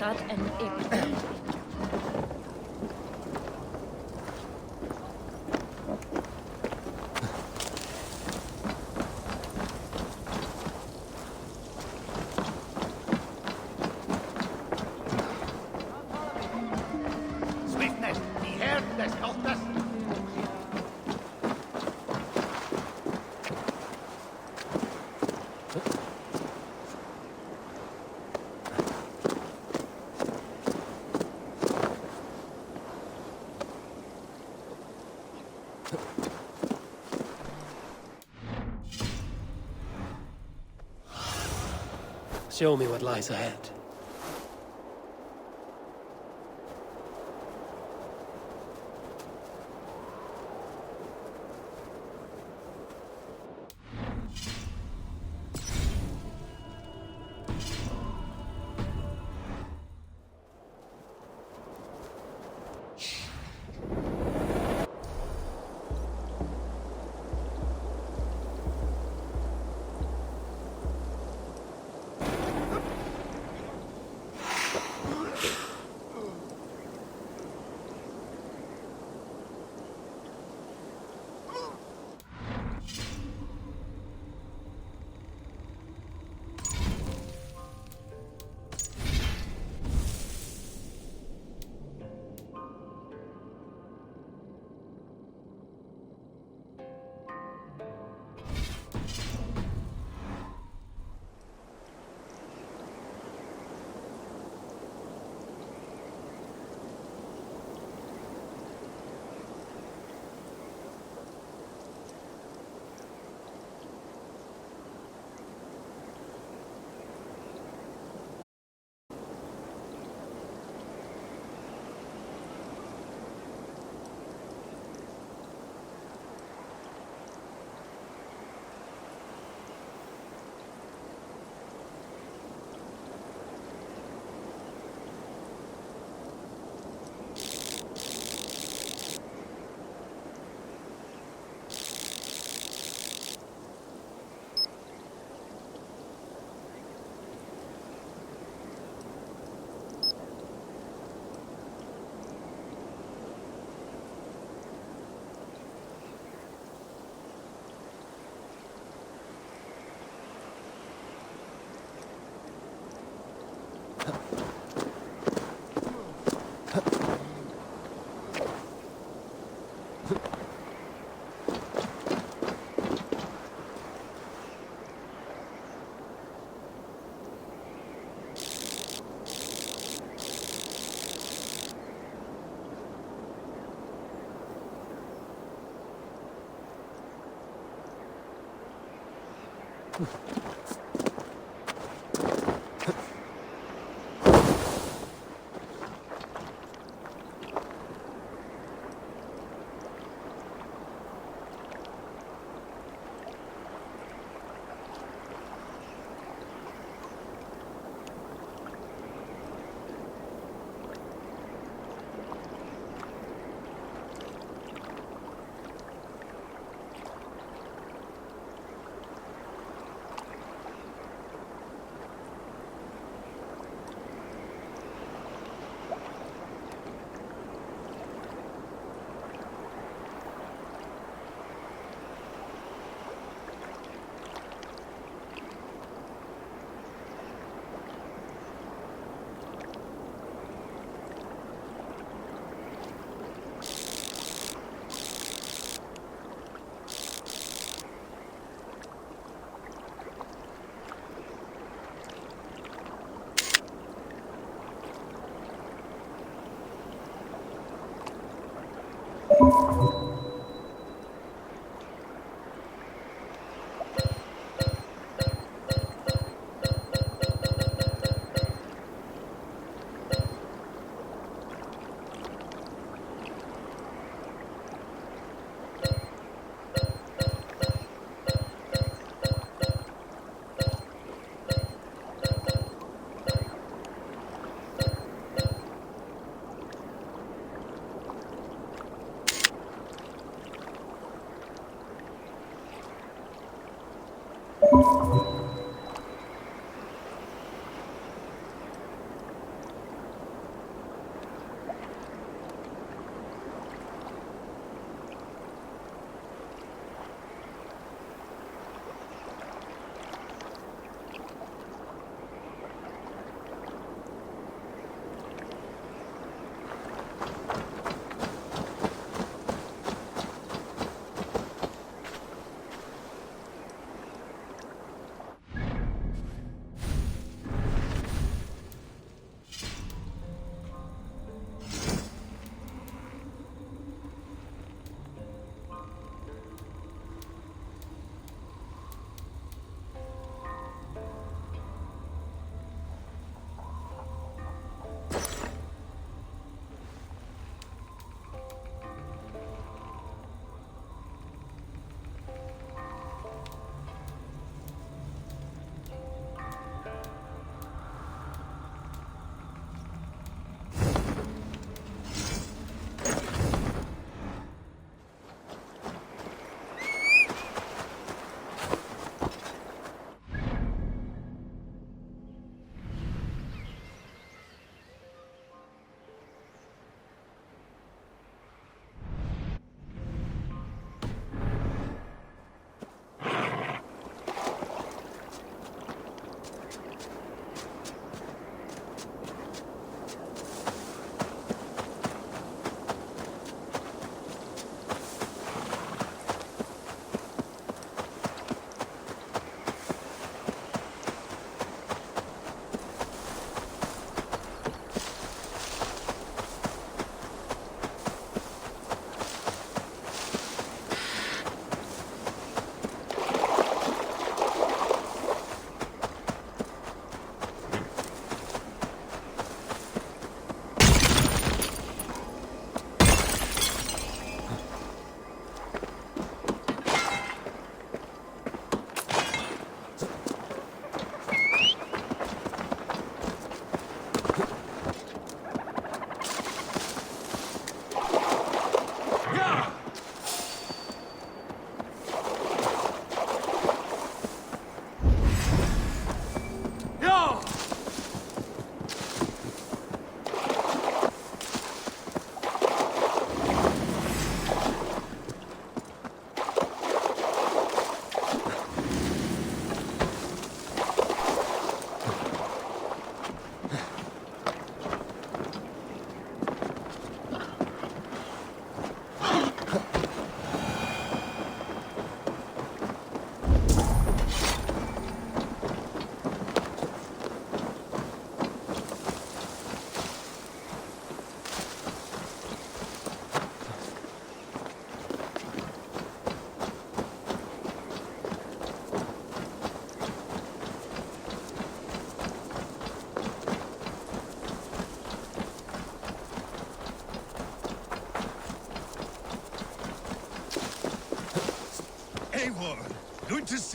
cut and everything. Swiftness, die Herr des Tochters. Show me what lies ahead.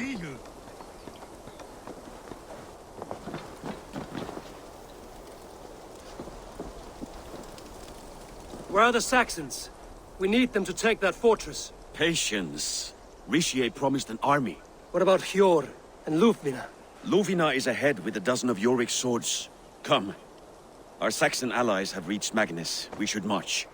see you. Where are the Saxons? We need them to take that fortress. Patience. Richier promised an army. What about Hjor and Lufvina? Luvina is ahead with a dozen of Yorick's swords. Come. Our Saxon allies have reached Magnus. We should march.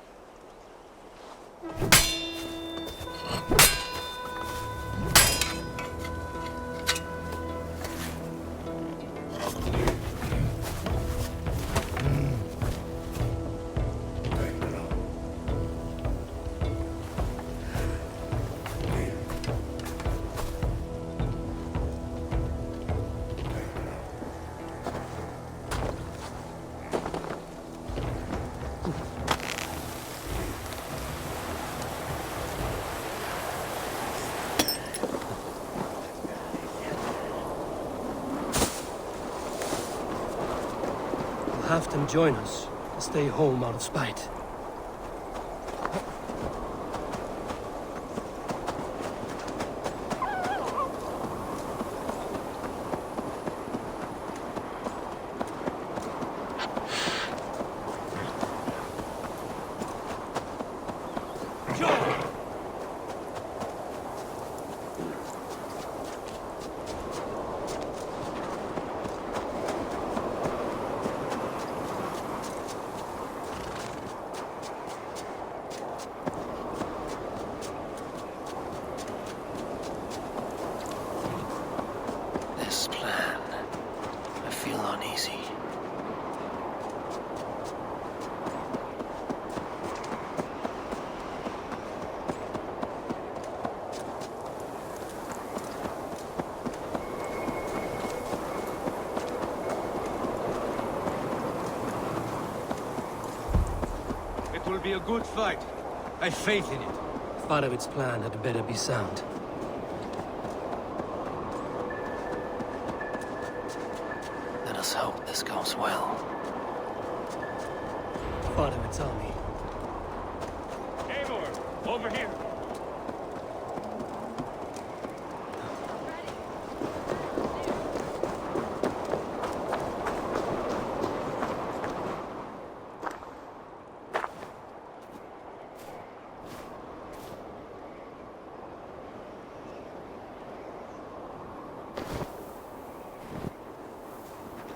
We'll have them join us and stay home out of spite. This plan, I feel uneasy. It will be a good fight. I've faith in it. Farovit's plan had better be sound. Let us hope this goes well. Farovit's army. Eivor, over here.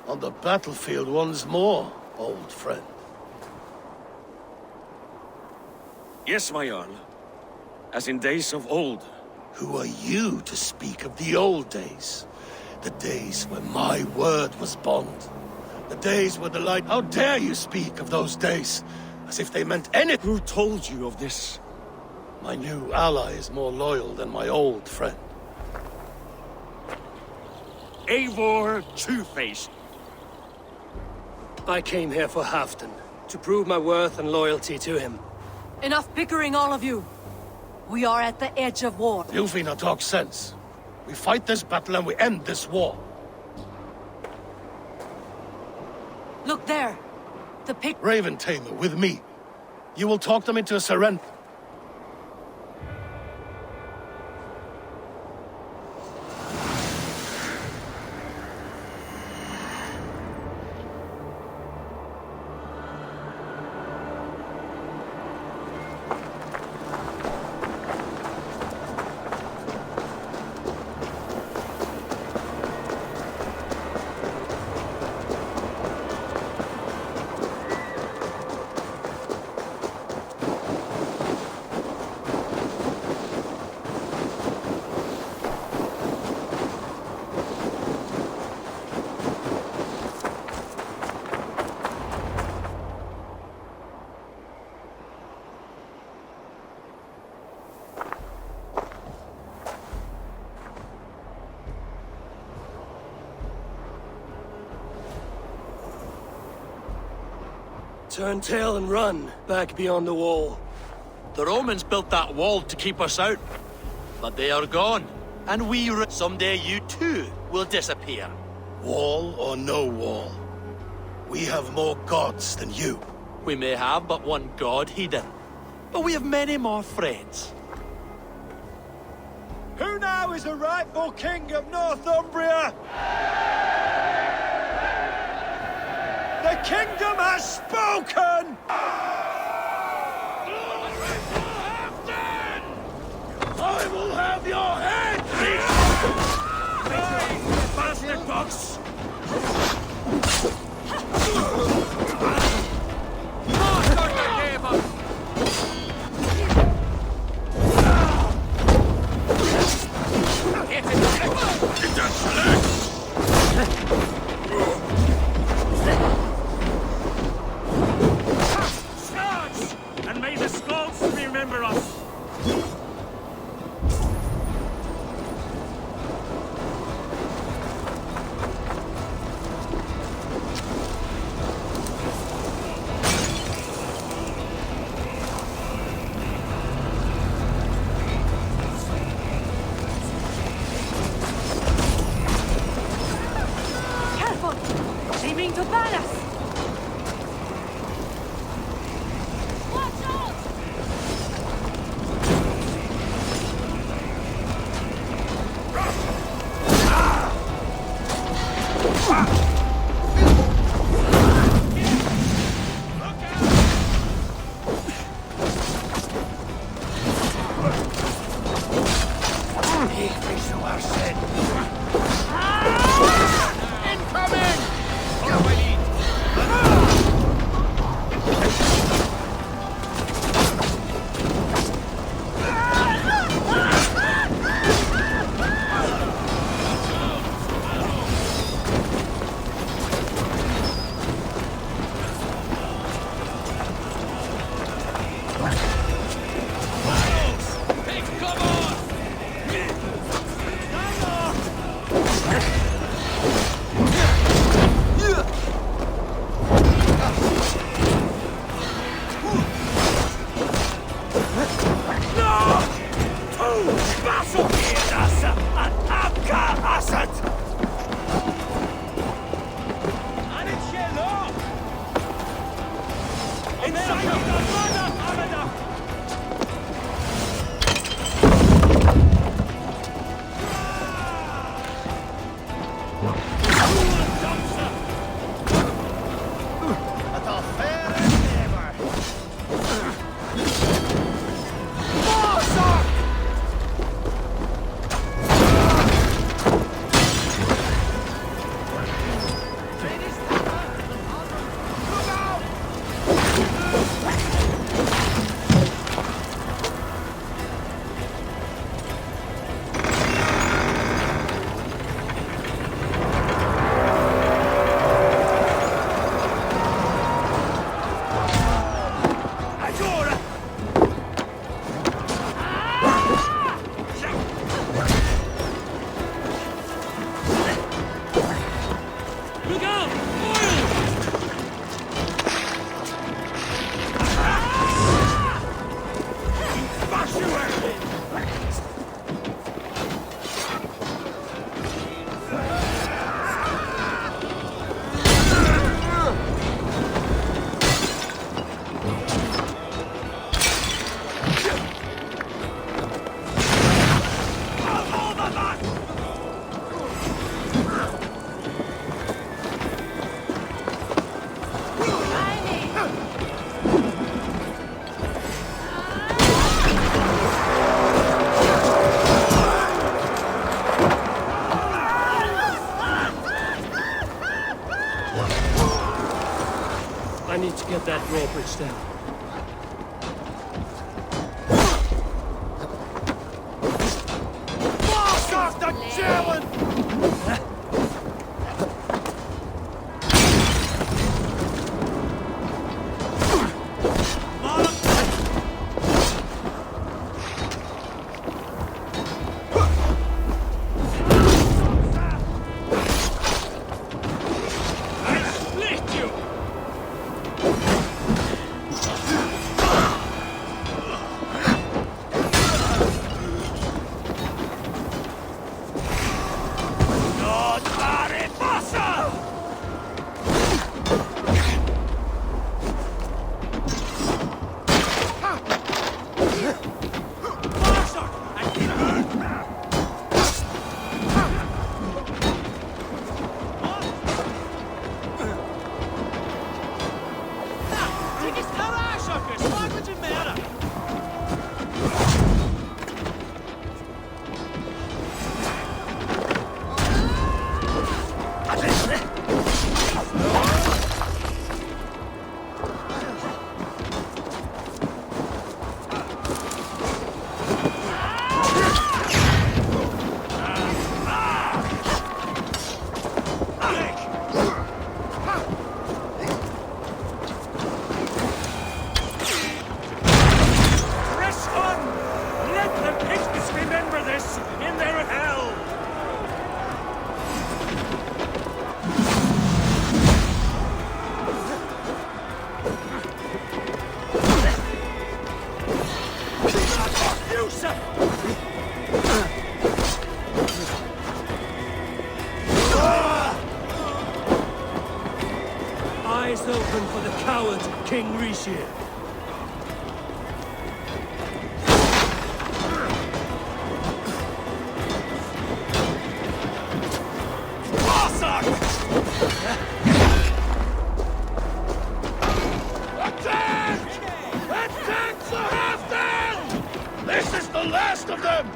On the battlefield once more, old friend. Yes, my Jarl. As in days of old. Who are you to speak of the old days? The days when my word was bond. The days where the light... How dare you speak of those days? As if they meant anything. Who told you of this? My new ally is more loyal than my old friend. Eivor Two-Faced. I came here for Halfdan, to prove my worth and loyalty to him. Enough bickering, all of you. We are at the edge of war. Lufvina talks sense. We fight this battle and we end this war. Look there. The pick. Raven Tamer with me. You will talk them into a surrender. Turn tail and run, back beyond the wall. The Romans built that wall to keep us out. But they are gone. And someday you too will disappear. Wall or no wall. We have more gods than you. We may have but one god, Hedon. But we have many more friends. Who now is the rightful king of Northumbria? The kingdom has spoken! I will have your head! Bastard box! And may the Scots remember us! Careful! They mean to ban us! Watch out! I need to get that drawbridge down. Press on! Let the Picts remember this in their hell! You, sir! Eyes open for the coward, King Rishir. Attack! Attack for Halfdan! This is the last of them!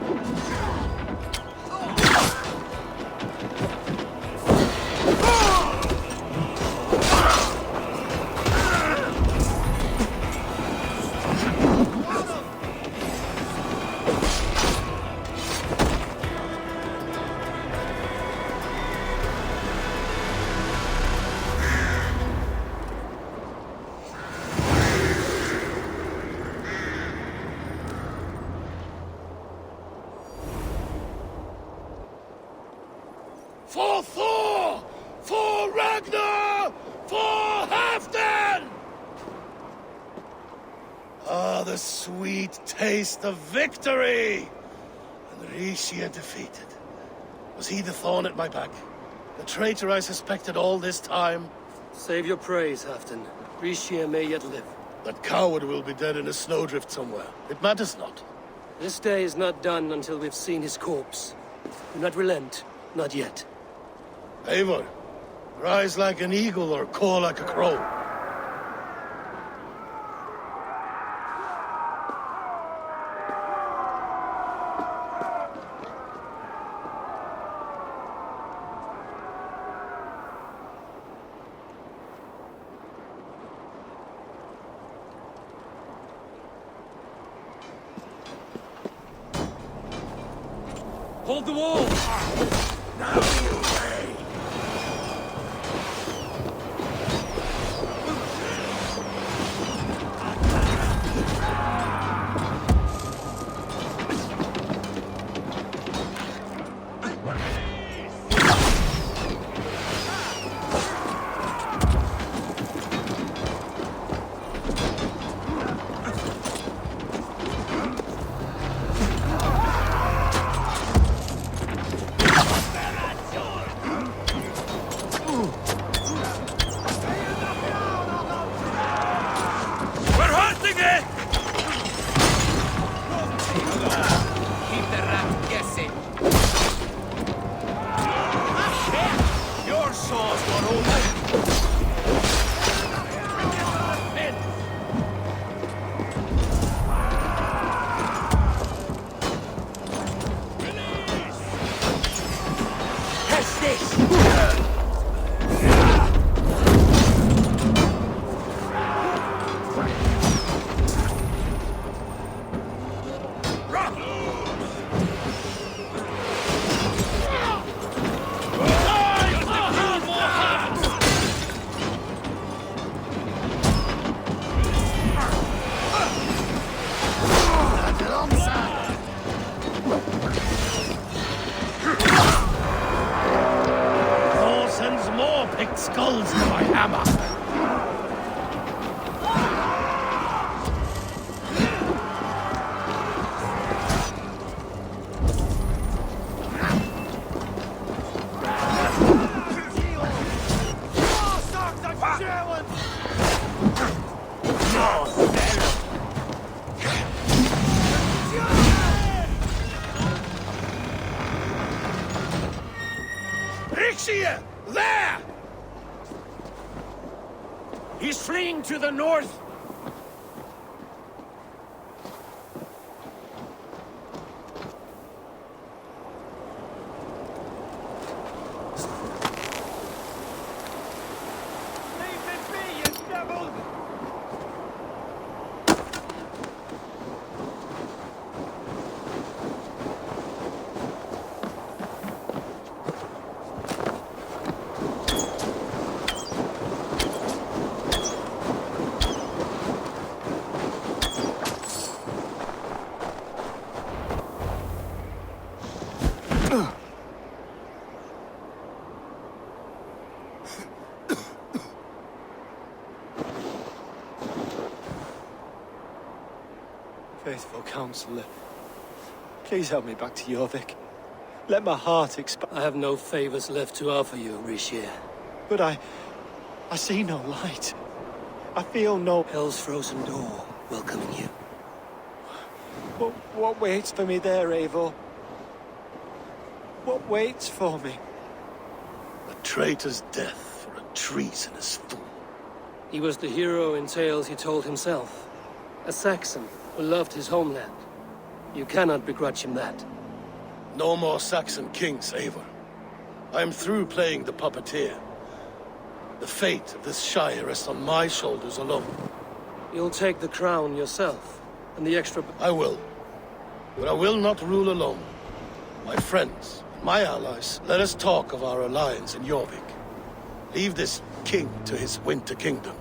For Thor! For Ragnar! For Halfdan! Ah, the sweet taste of victory! And Rishia defeated. Was he the thorn at my back? The traitor I suspected all this time? Save your praise, Halfdan. Rishir may yet live. That coward will be dead in a snowdrift somewhere. It matters not. This day is not done until we've seen his corpse. Do not relent. Not yet. Eivor, rise like an eagle or caw like a crow. Hold the wall! Now you pay! Skulls to my hammer! Rixia! There! He's fleeing to the north! Faithful counselor, please help me back to Jorvik. Let my heart expand. I have no favors left to offer you, Richier. But I see no light. I feel no... Hell's frozen door welcoming you. What waits for me there, Eivor? What waits for me? A traitor's death for a treasonous fool. He was the hero in tales he told himself. A Saxon who loved his homeland. You cannot begrudge him that. No more Saxon kings, Eivor. I am through playing the puppeteer. The fate of this shire rests on my shoulders alone. You'll take the crown yourself, and the extra... I will. But I will not rule alone. My friends, my allies, let us talk of our alliance in Jorvik. Leave this king to his winter kingdom.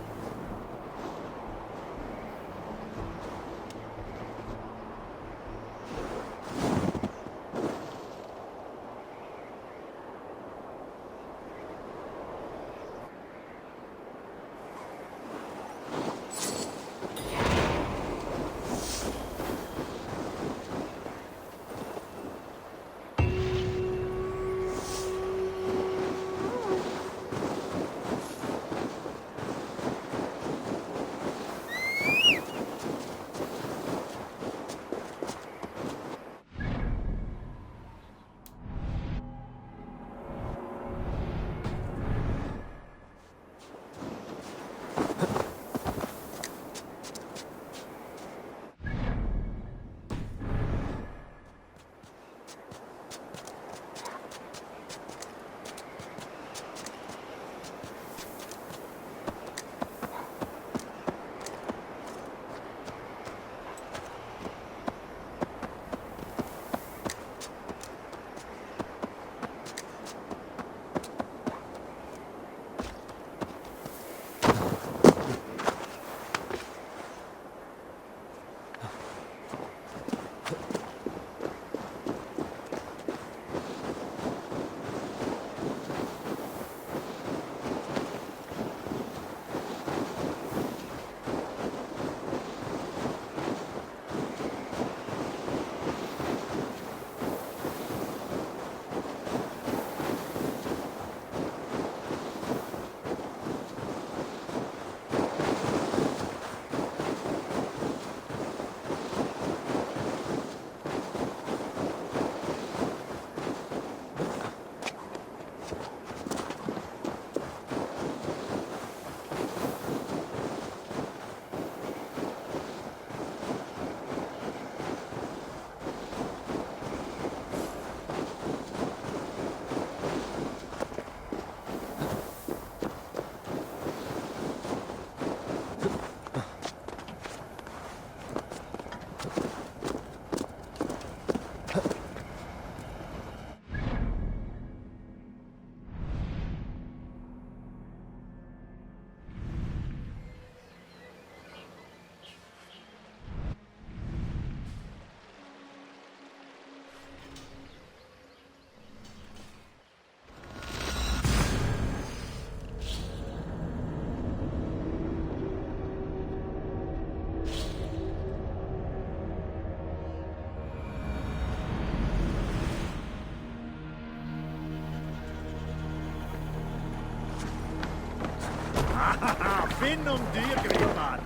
Finn om dyrgripar!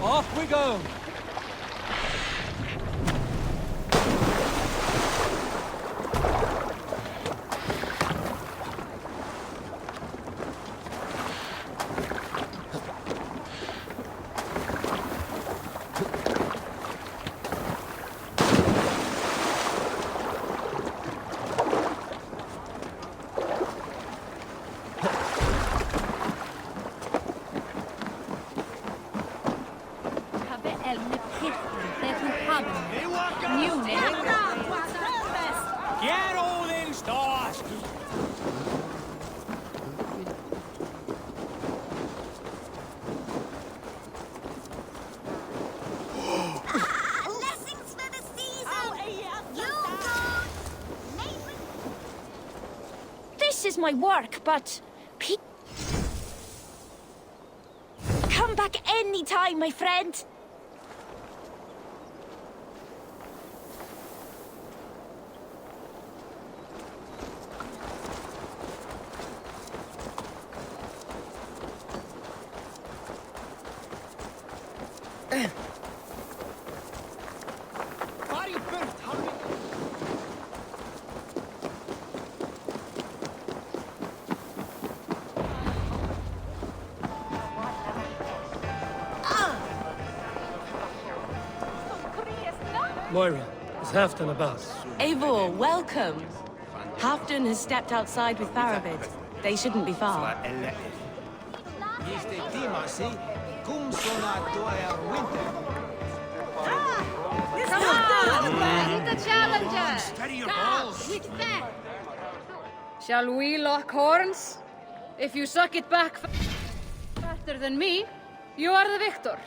Off we go! Get all them stars! Blessings for the season! You go! This is my work, but... Come back any time, my friend. Moira, is Halfdan about? Eivor, welcome. Halfdan has stepped outside with Faravid. They shouldn't be far. The challenger! Steady your balls! With that! Shall we lock horns? If you suck it back faster than me, you are the victor.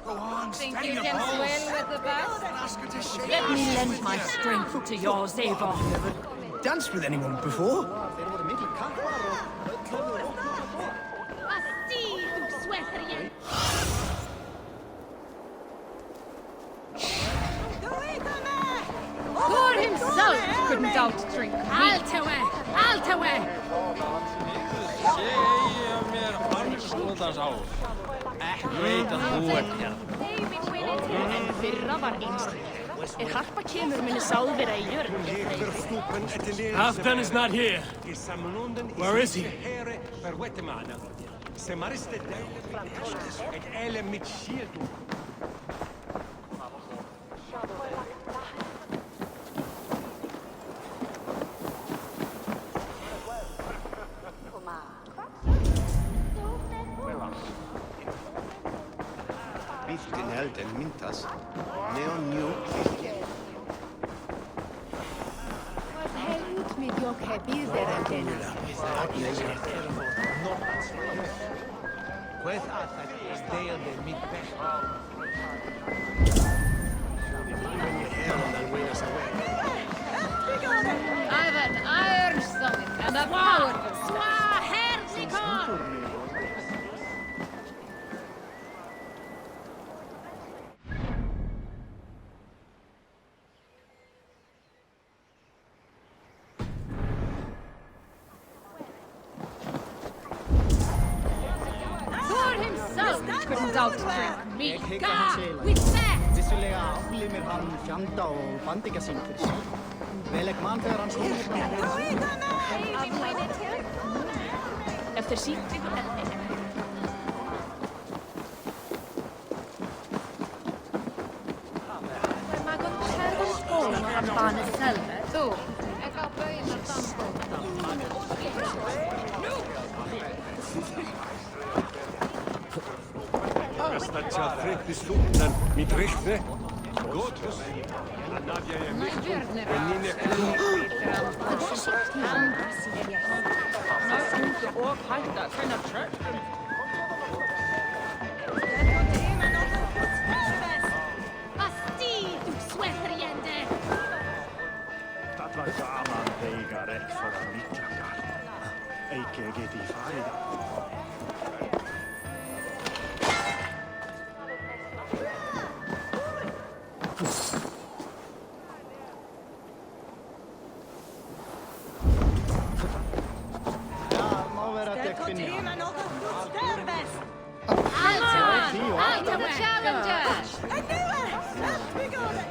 Go on, Think steady you your can balls! swell with the best? Ask her to shake. Let me lend my strength to yours, Eivor. Danced with anyone before? Thor himself couldn't out-drink me. Allt away! En fyrra var einstaklega. Harpa kemur muni sáðvera í jörg. Halfdan is not here. Where is he? Byltin held en myntas. Neon new. Vad helvut med jag har bilder av denna. I've an iron stomach and a powerful Thor himself couldn't out-drink me. With that! Vissulega aflimir hann fjanda og bandingasýntis. Veleg mann þegar hann snúður Eftir síktingu Mae god cerdd sgôl am ban y selve. Þú, ek á bøyn ar dansbóta. Staccia freddi slutnan mit rechte. Gott. Najvjörnir og hætta finna tröll. Asti, du sweateriende! Dat var gaman þegar ekki for að nýtjangar. Eike geti farið. Allt of the challengers! I knew it! We got it!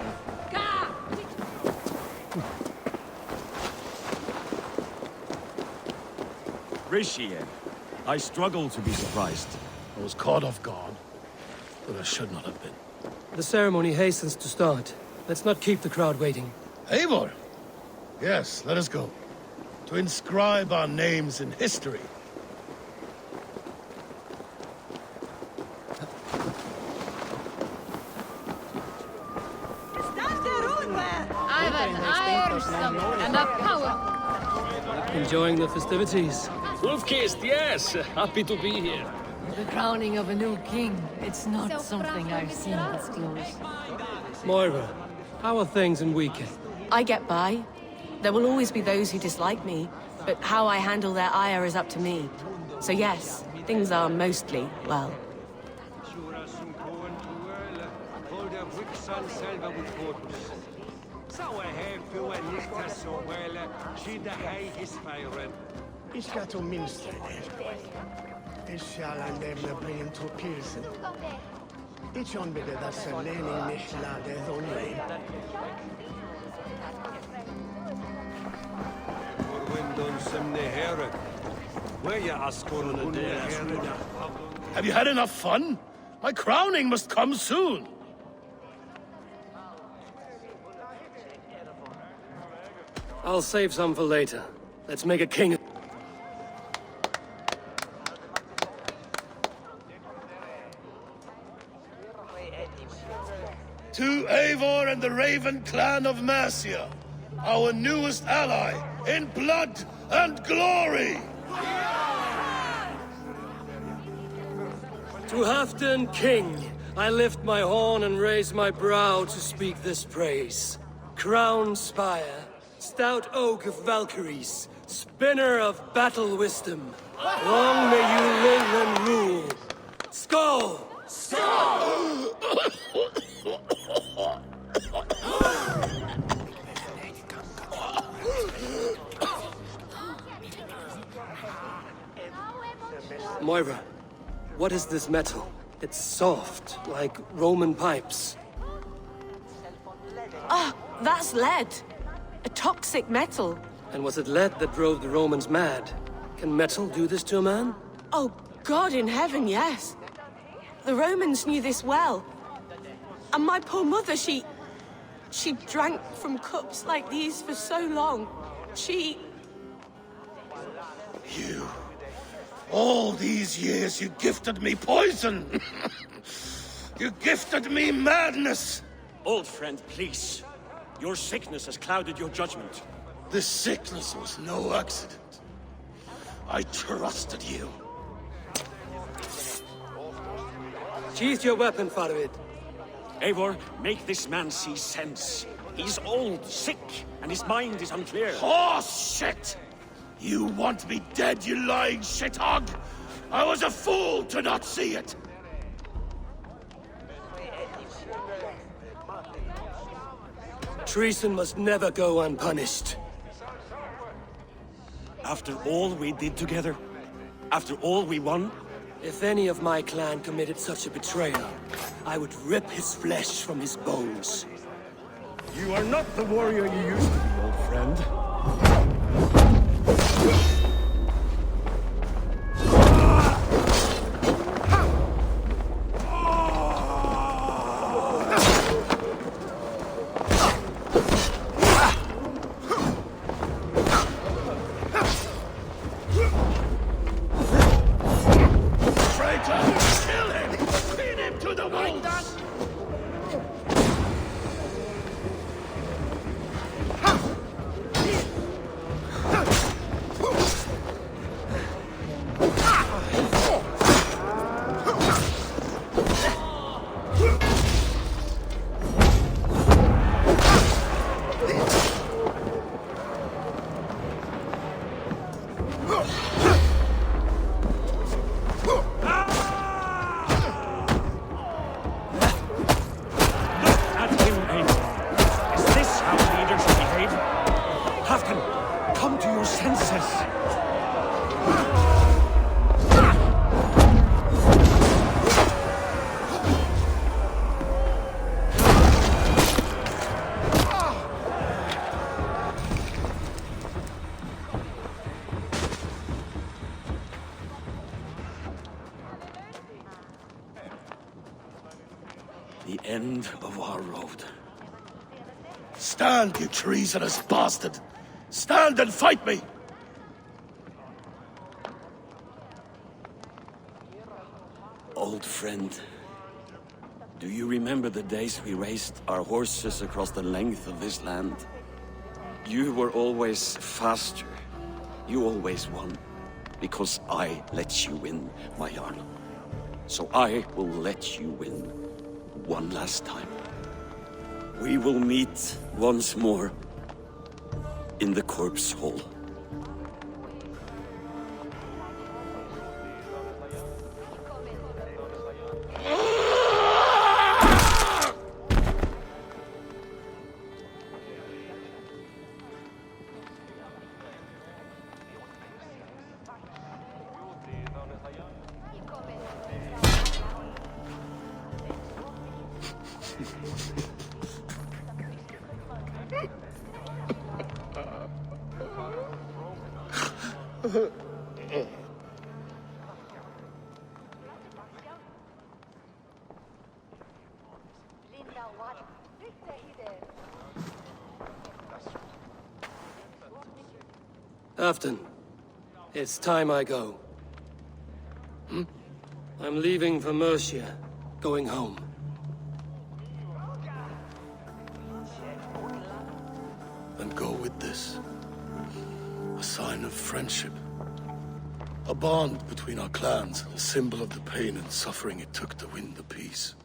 Rishien, I struggle to be surprised. I was caught off guard, but I should not have been. The ceremony hastens to start. Let's not keep the crowd waiting. Eivor! Yes, let us go. To inscribe our names in history. iron stomach and a power. Enjoying the festivities? Wolf-kissed, yes. Happy to be here. The crowning of a new king. It's not something I've seen up close. Moira, how are things in Weekend? I get by. There will always be those who dislike me, but how I handle their ire is up to me. So yes, things are mostly well. Ich gaat om minst Ik zal aan dem brengen to pilsen. Ich onbede dat ze lening nicht lade online. Have you had enough fun? My crowning must come soon. I'll save some for later. Let's make a king. To Eivor and the Raven clan of Mercia, our newest ally in blood and glory! To Halfdan King, I lift my horn and raise my brow to speak this praise. Crown spire, stout oak of Valkyries, spinner of battle wisdom. Long may you live and rule. Skål! Skål! Moira, what is this metal? It's soft, like Roman pipes. Ah, that's lead. A toxic metal. And was it lead that drove the Romans mad? Can metal do this to a man? Oh, God in heaven, yes. The Romans knew this well. And my poor mother, she drank from cups like these for so long. You... All these years you gifted me poison! You gifted me madness! Old friend, please. Your sickness has clouded your judgment. This sickness was no accident. I trusted you. Sheath your weapon, Farvid. Eivor, make this man see sense. He's old, sick, and his mind is unclear. Horse shit! You want me dead, you lying shithog? I was a fool to not see it! Treason must never go unpunished. After all we did together? After all we won? If any of my clan committed such a betrayal, I would rip his flesh from his bones. You are not the warrior you used to be, old friend. The end of our road. Stand, you treasonous bastard! Stand and fight me! Old friend, do you remember the days we raced our horses across the length of this land? You were always faster. You always won. Because I let you win, my Jarl. So I will let you win one last time. We will meet once more in the corpse hall. Afton, it's time I go. I'm leaving for Mercia, going home. And go with this. A sign of friendship. A bond between our clans, a symbol of the pain and suffering it took to win the peace.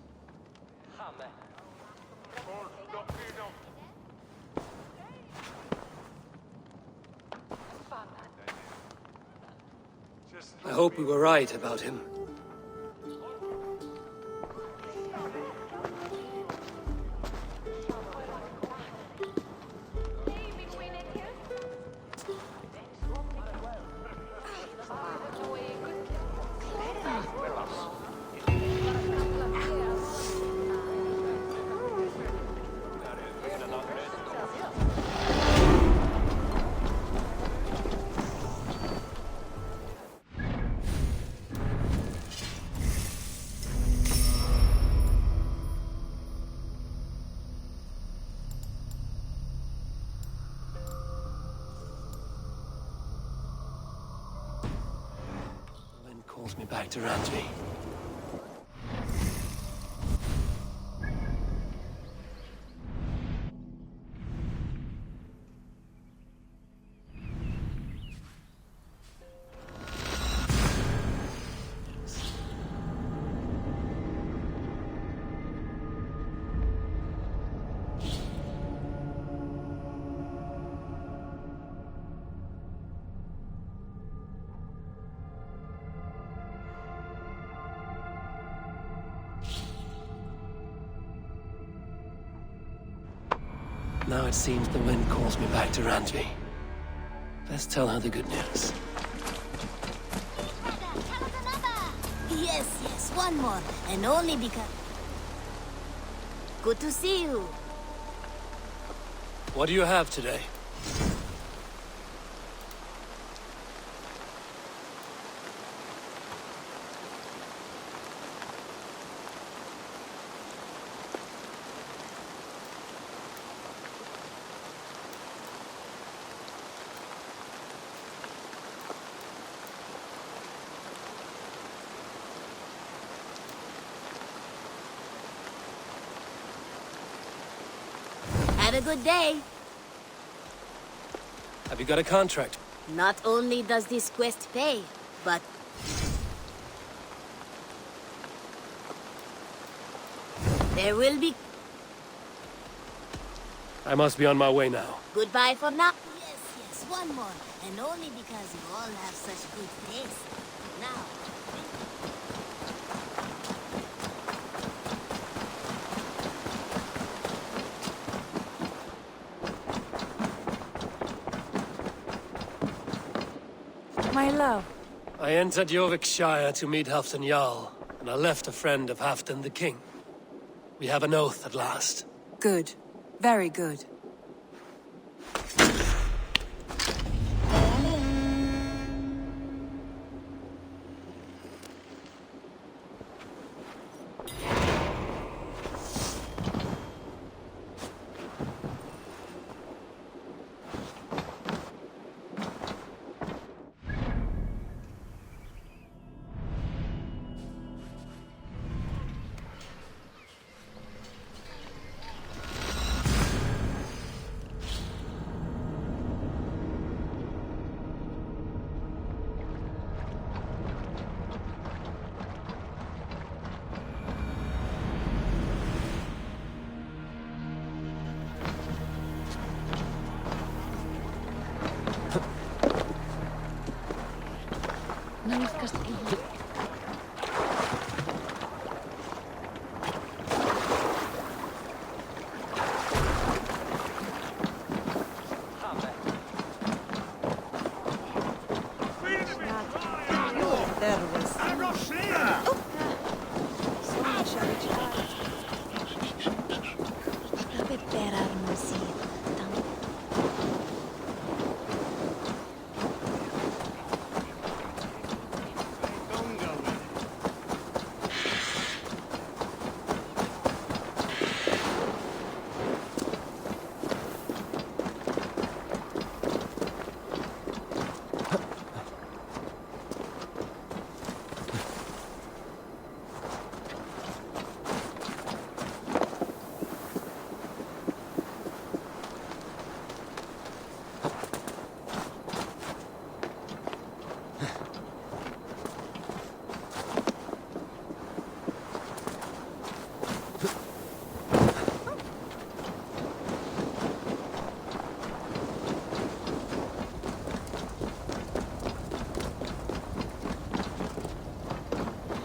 I hope we were right about him. Calls me back to Randvi. Now it seems the wind calls me back to Randvi. Let's tell her the good news. Yes, one more. And only because... Good to see you. What do you have today? Have a good day. Have you got a contract? Not only does this quest pay, but... there will be... I must be on my way now. Goodbye for now. Yes, one more. And only because you all have such good taste. Now... My love. I entered Jorvikshire to meet Halfdan Jarl, and I left a friend of Halfdan the King. We have an oath at last. Good. Very good.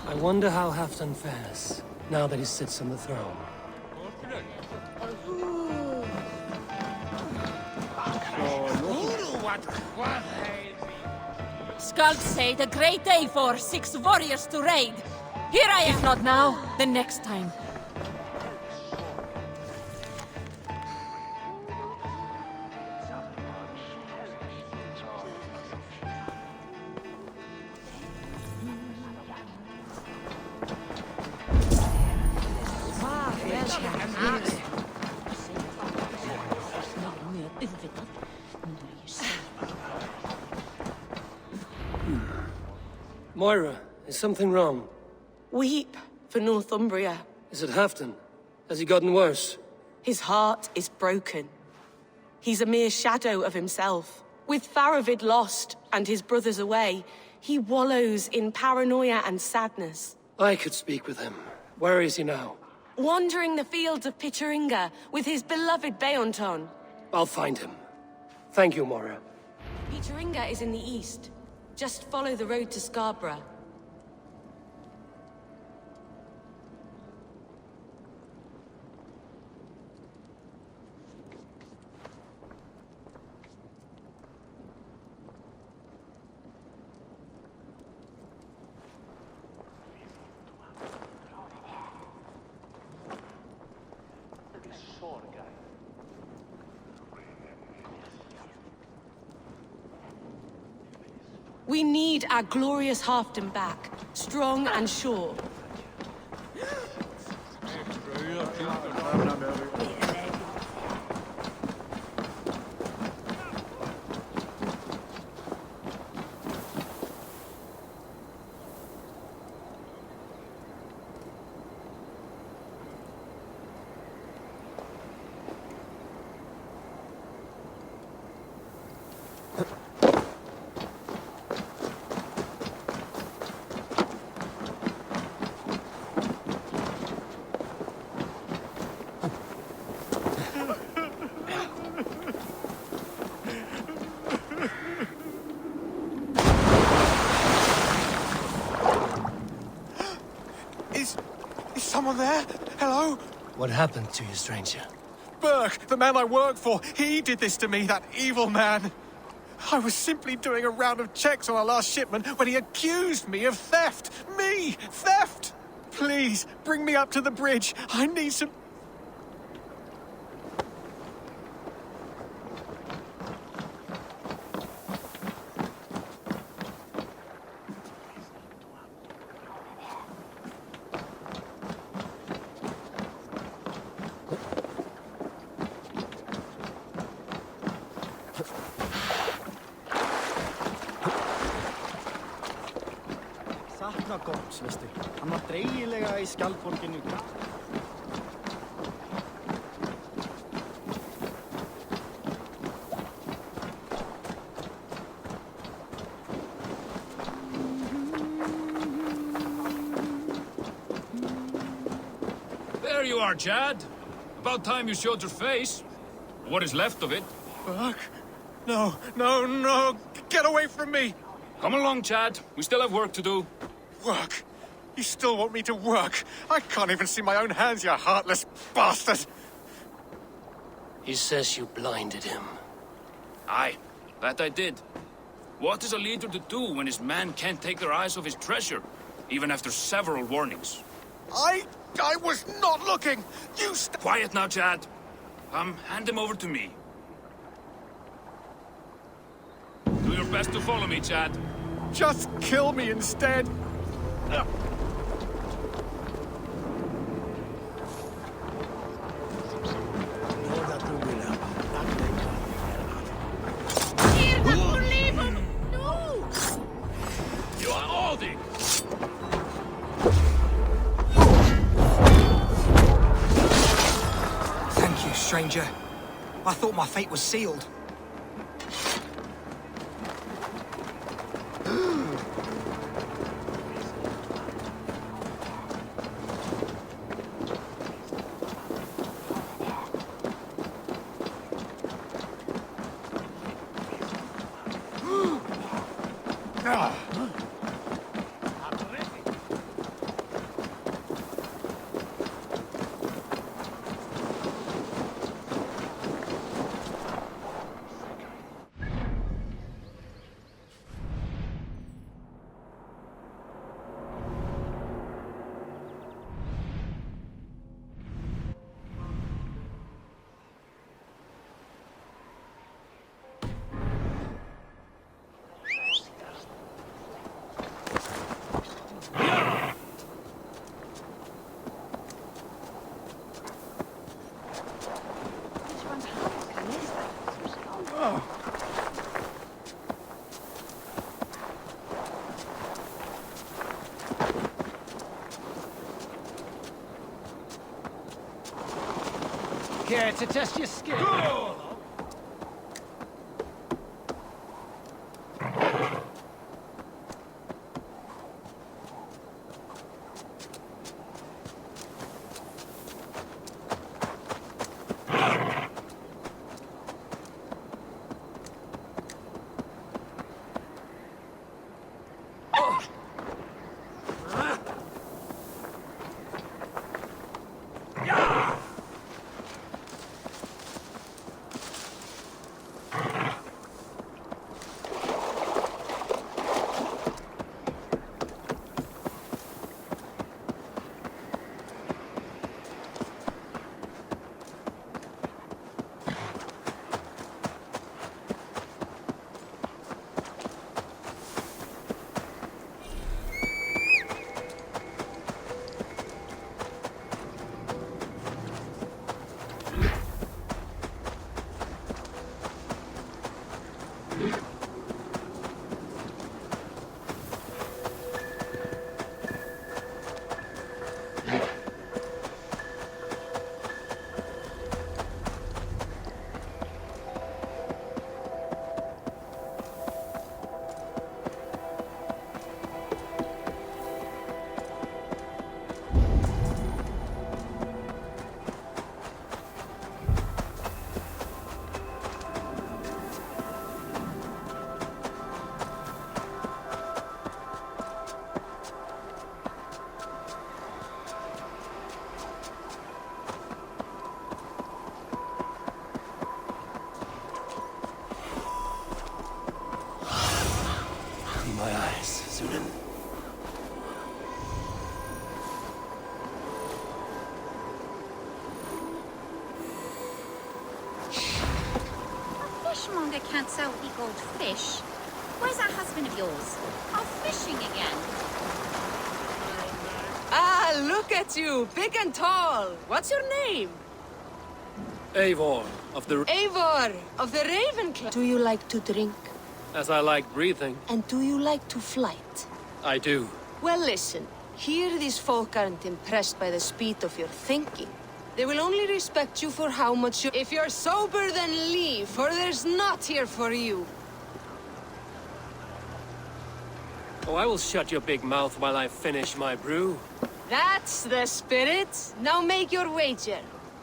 I wonder how Halfdan fares, now that he sits on the throne. Skulls say the great day for 6 warriors to raid. Here I am! If not now, then next time. Moira, is something wrong? Weep for Northumbria. Is it Halfdan? Has he gotten worse? His heart is broken. He's a mere shadow of himself. With Faravid lost and his brothers away, he wallows in paranoia and sadness. I could speak with him. Where is he now? Wandering the fields of Pittaringa with his beloved Beonton. I'll find him. Thank you, Moira. Pittaringa is in the east. Just follow the road to Scarborough. We need our glorious Halfdan back, strong and sure. Is someone there? Hello? What happened to you, stranger? Burke, the man I work for, he did this to me, that evil man. I was simply doing a round of checks on our last shipment when he accused me of theft. Me! Theft! Please, bring me up to the bridge. I need some... Sakna góms, veistu. Hann var dreigilega í skjaldborginni. There you are, Chad. About time you showed your face. What is left of it. Burke? No, no, no! Get away from me! Come along, Chad. We still have work to do. Work? You still want me to work? I can't even see my own hands, you heartless bastard! He says you blinded him. Aye, that I did. What is a leader to do when his men can't take their eyes off his treasure, even after several warnings? I was not looking! You Quiet now, Chad. Hand him over to me. Do your best to follow me, Chad. Just kill me instead! You are Aldi! Thank you, stranger. I thought my fate was sealed. Care to test your skill? My eyes, Sunan. A fishmonger can't sell gold fish. Where's that husband of yours? Off fishing again. Ah, look at you, big and tall. What's your name? Eivor of the... Eivor of the Ravenclaw. Do you like to drink? As I like breathing. And do you like to flight? I do. Well, listen. Here these folk aren't impressed by the speed of your thinking. They will only respect you for how much you... If you're sober, then leave, for there's naught here for you. Oh, I will shut your big mouth while I finish my brew. That's the spirit. Now make your wager.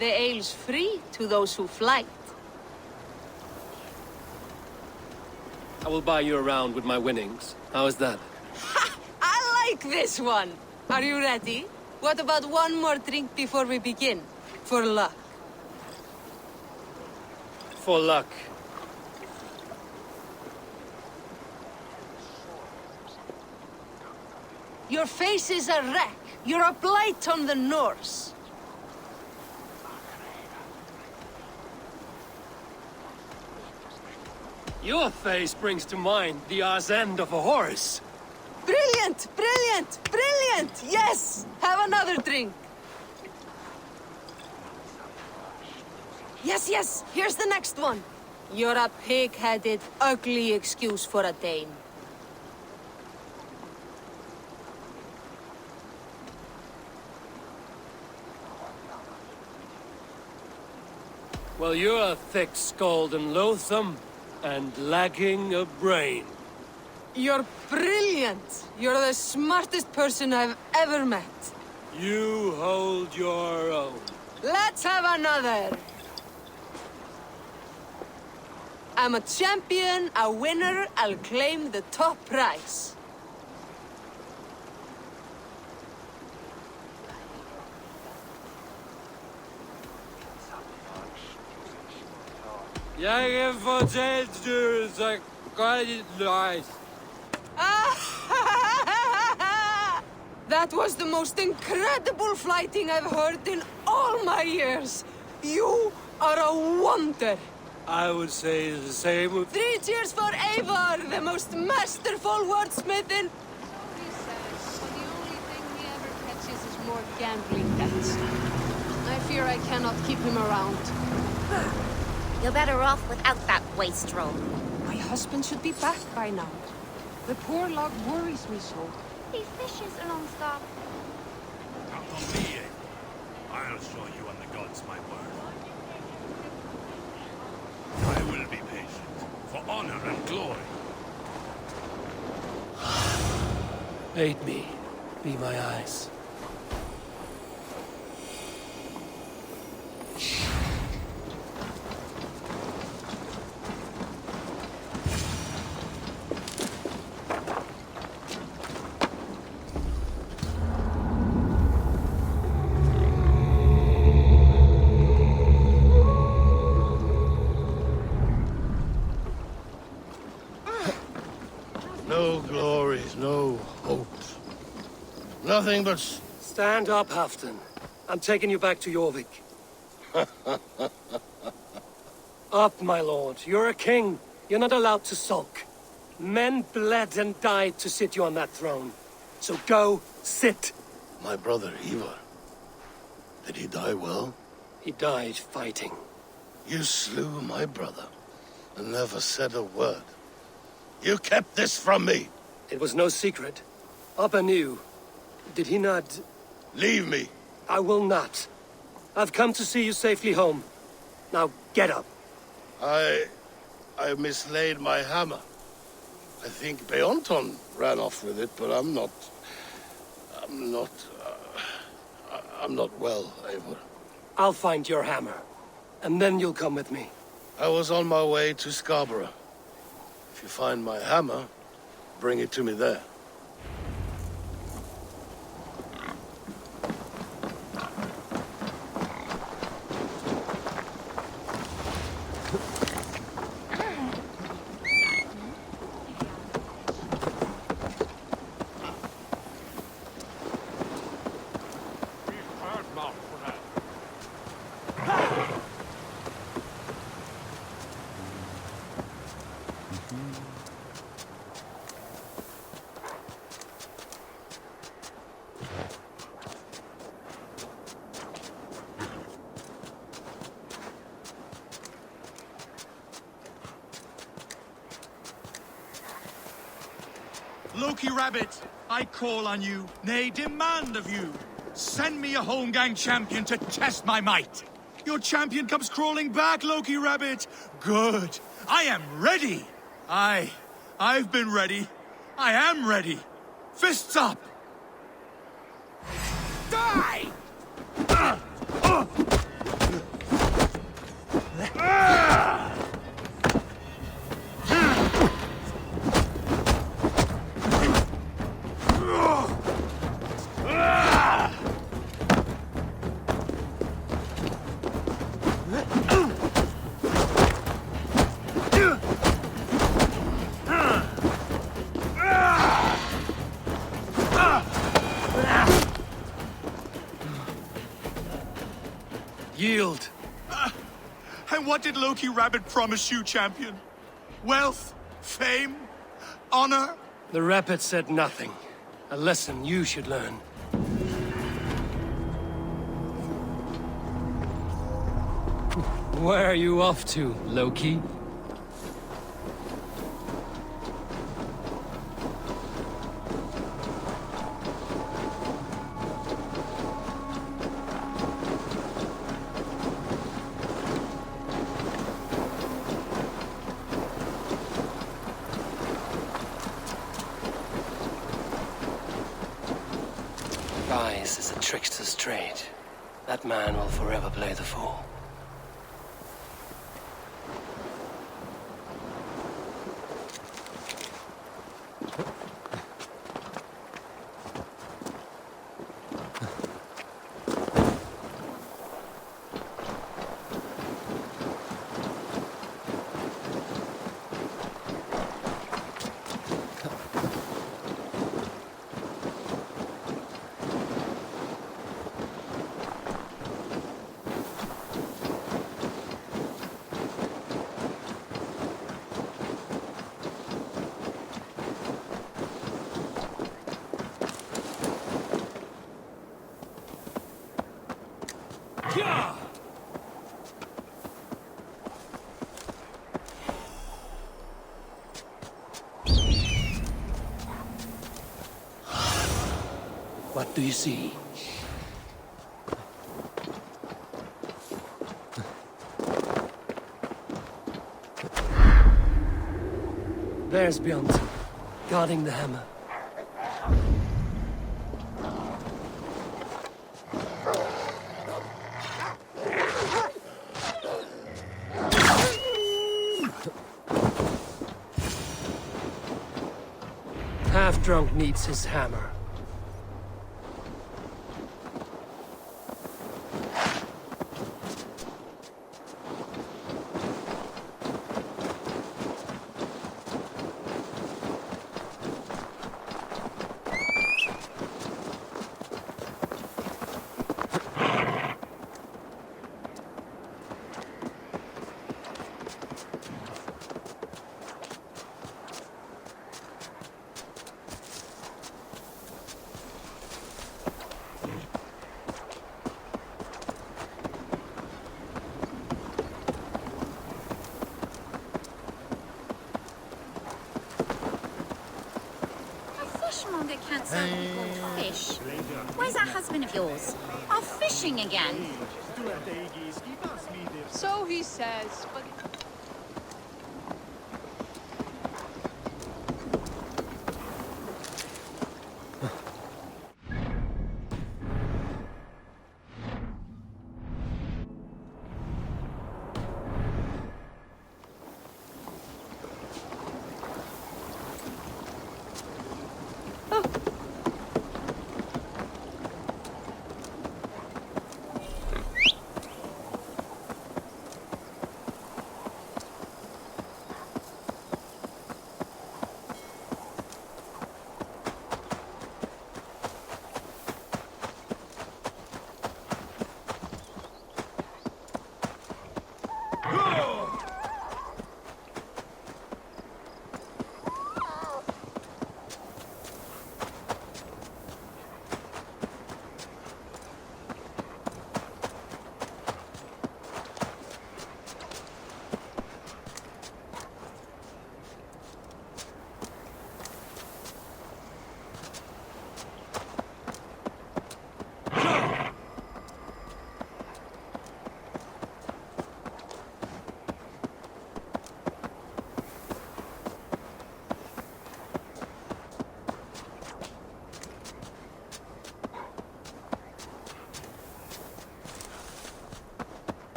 The ale's free to those who flight. I will buy you around with my winnings. How is that? I like this one. Are you ready? What about one more drink before we begin? For luck. For luck. Your face is a wreck. You're a blight on the Norse. Your face brings to mind the arse end of a horse. Brilliant! Brilliant! Brilliant! Yes! Have another drink. Yes, yes! Here's the next one. You're a pig-headed, ugly excuse for a Dane. Well, you're a thick-skulled and loathsome, and lacking a brain. You're brilliant! You're the smartest person I've ever met. You hold your own. Let's have another! I'm a champion, a winner, I'll claim the top prize. Jeg fortalte du, så godt it lies. That was the most incredible fighting I've heard in all my years. You are a wonder. I would say the same. 3 cheers for Eivor, the most masterful wordsmith in... He says, the only thing he ever catches is more gambling debts. I fear I cannot keep him around. You're better off without that wastrel. My husband should be back by now. The poor log worries me so. He fishes along Star. Count on me, eh? I'll show you and the gods my word. I will be patient, for honor and glory. Aid me. Be my eyes. No glories, no hopes. Nothing but... Stand up, Halfdan. I'm taking you back to Jorvik. Up, my lord. You're a king. You're not allowed to sulk. Men bled and died to sit you on that throne. So go, sit. My brother, Ivar. Did he die well? He died fighting. You slew my brother and never said a word. You kept this from me. It was no secret. Appa knew. Did he not... Leave me. I will not. I've come to see you safely home. Now, get up. I mislaid my hammer. I think Beonton ran off with it, but I'm not well, Eivor. I'll find your hammer. And then you'll come with me. I was on my way to Scarborough. If you find my hammer, bring it to me there. Loki Rabbit, I call on you, nay, demand of you. Send me a Holmgang champion to test my might. Your champion comes crawling back, Loki Rabbit. Good. I am ready. I've been ready. I am ready. Fists up. Die! Yield. And what did Loki Rabbit promise you, champion? Wealth? Fame? Honor? The Rabbit said nothing. A lesson you should learn. Where are you off to, Loki? Lies is a trickster's trade. That man will forever play the fool. What do you see? There's Bjornsson, guarding the hammer. Half-drunk needs his hammer. Fishmonger can't sell people fish. Where's that husband of yours? Off fishing again. So he says, but...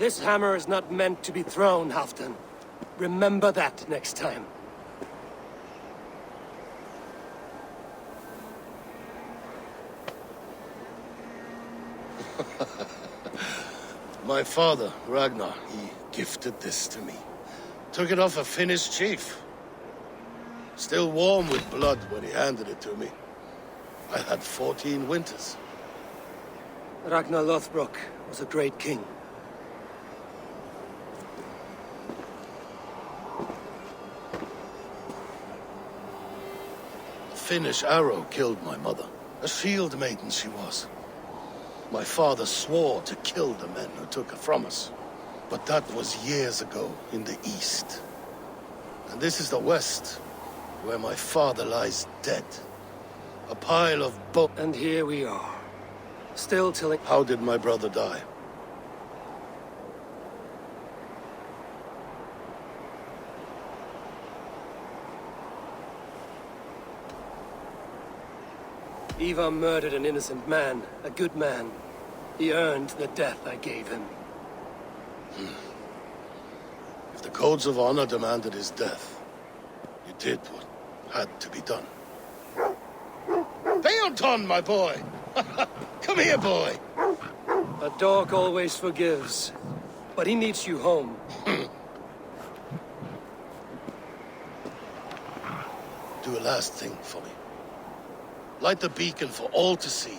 This hammer is not meant to be thrown, Halfdan. Remember that next time. My father, Ragnar, he gifted this to me. Took it off a Finnish chief. Still warm with blood when he handed it to me. I had 14 winters. Ragnar Lothbrok was a great king. A Finnish arrow killed my mother. A shield maiden she was. My father swore to kill the men who took her from us. But that was years ago in the east. And this is the west, where my father lies dead. A pile of bones. And here we are, still telling... How did my brother die? Ivar murdered an innocent man, a good man. He earned the death I gave him. If the codes of honor demanded his death, you did what had to be done. Theoton, my boy! Come here, boy! A dog always forgives, but he needs you home. Do a last thing for me. Light the beacon for all to see.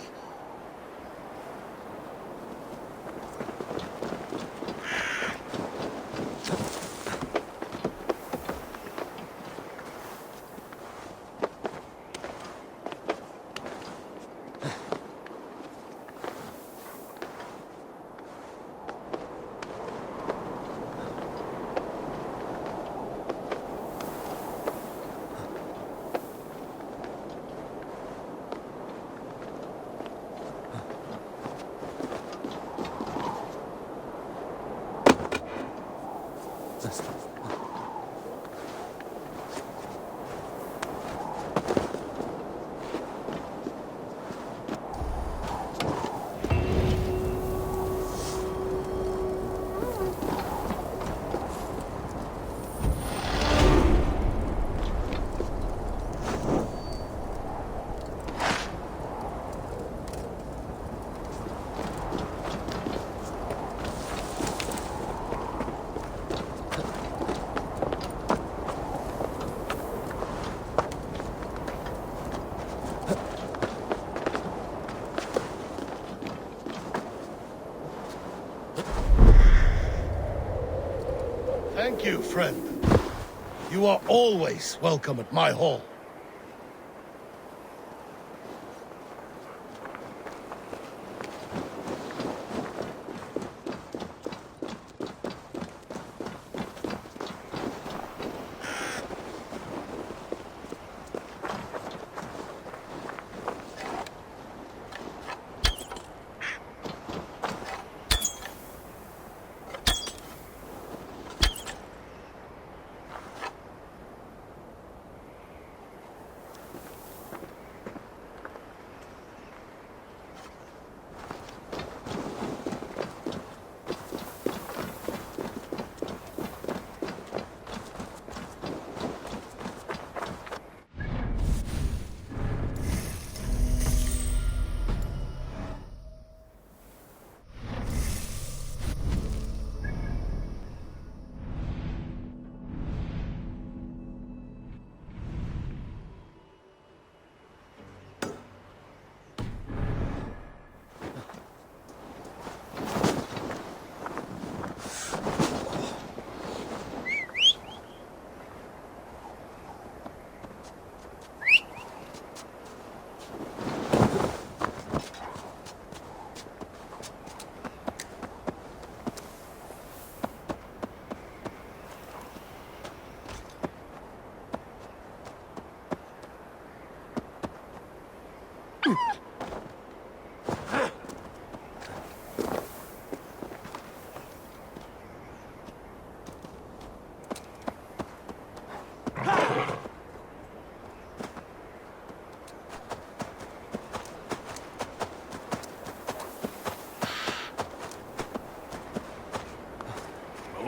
Thank you, friend. You are always welcome at my hall.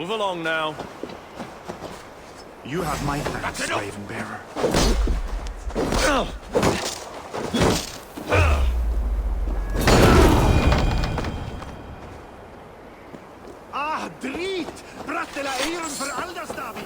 Move along now. You have my thanks, Ravenbearer. Ah, drit! Brattela eieren för alderstavi!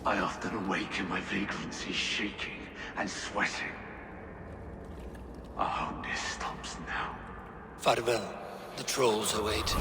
I often awake in my vagrancy, shaking and sweating. I hope this stops now. Farewell. The trolls await.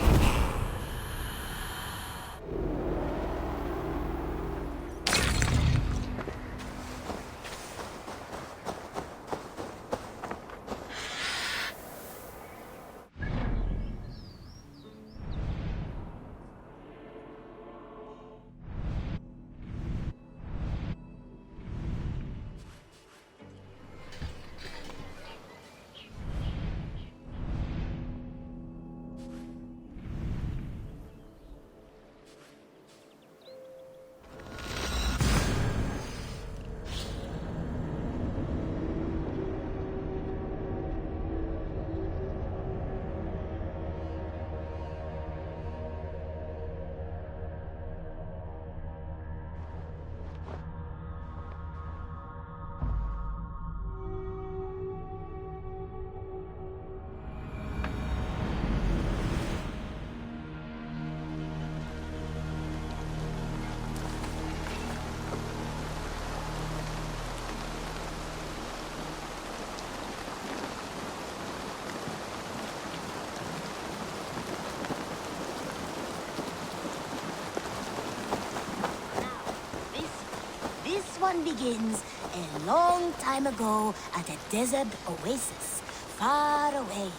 This one begins a long time ago at a desert oasis, far away.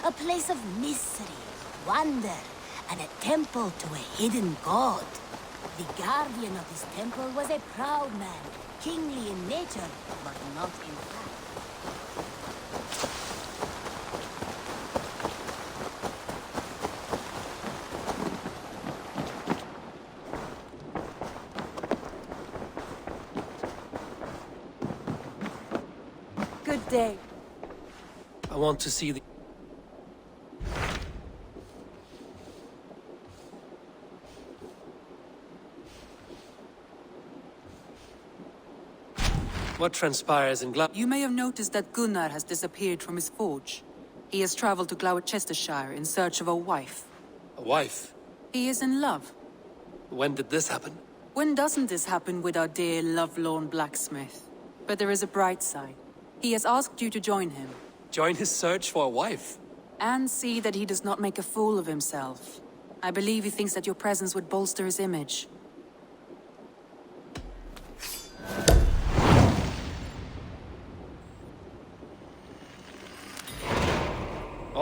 A place of mystery, wonder, and a temple to a hidden god. The guardian of this temple was a proud man, kingly in nature, but not in fact. Good day. I want to see the... What transpires in You may have noticed that Gunnar has disappeared from his forge. He has traveled to Gloucestershire in search of a wife. A wife? He is in love. When did this happen? When doesn't this happen with our dear, lovelorn blacksmith? But there is a bright side. He has asked you to join him. Join his search for a wife? And see that he does not make a fool of himself. I believe he thinks that your presence would bolster his image.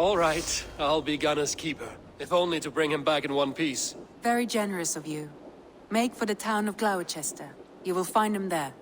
All right, I'll be Gunner's keeper. If only to bring him back in one piece. Very generous of you. Make for the town of Gloucester. You will find him there.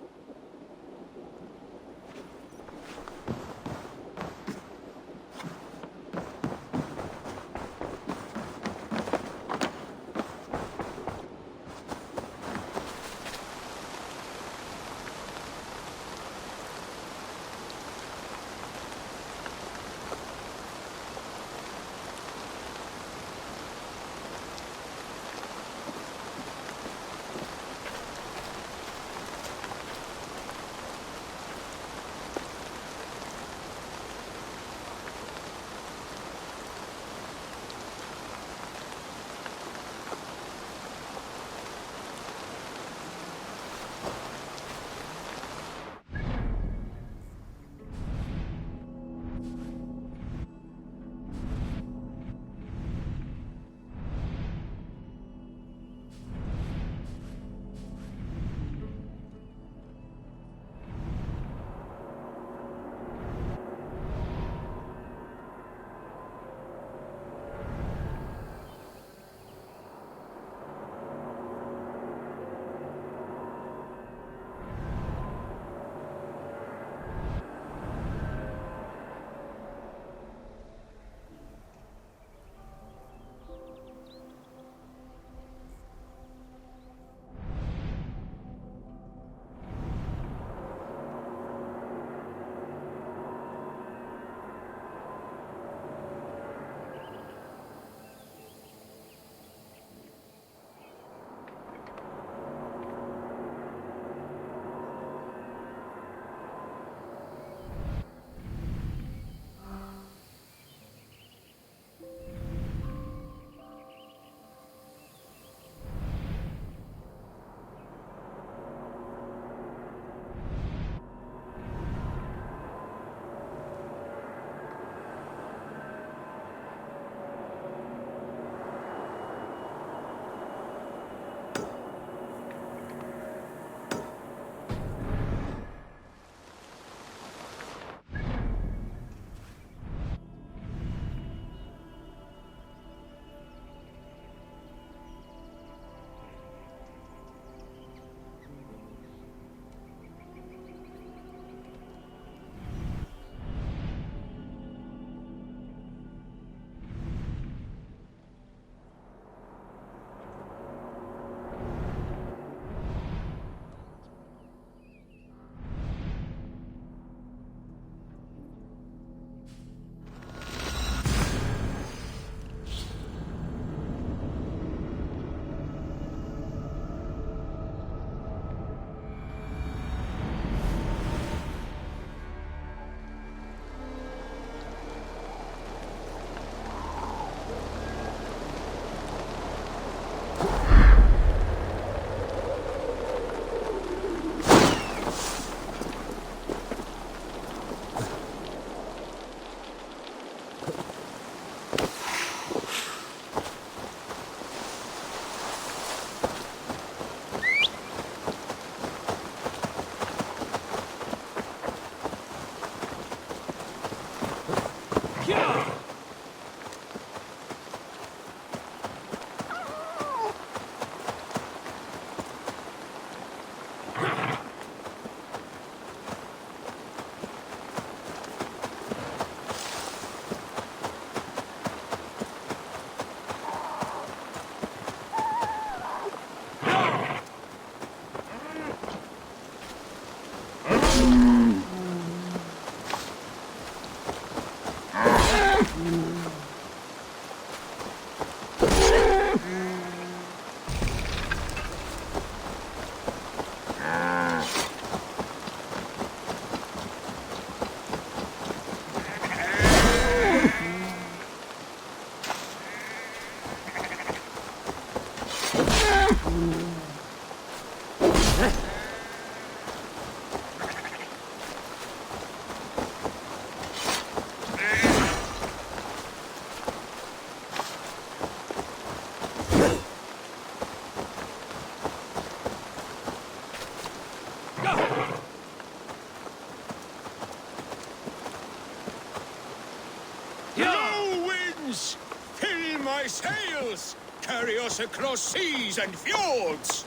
Fill my sails! Carry us across seas and fjords!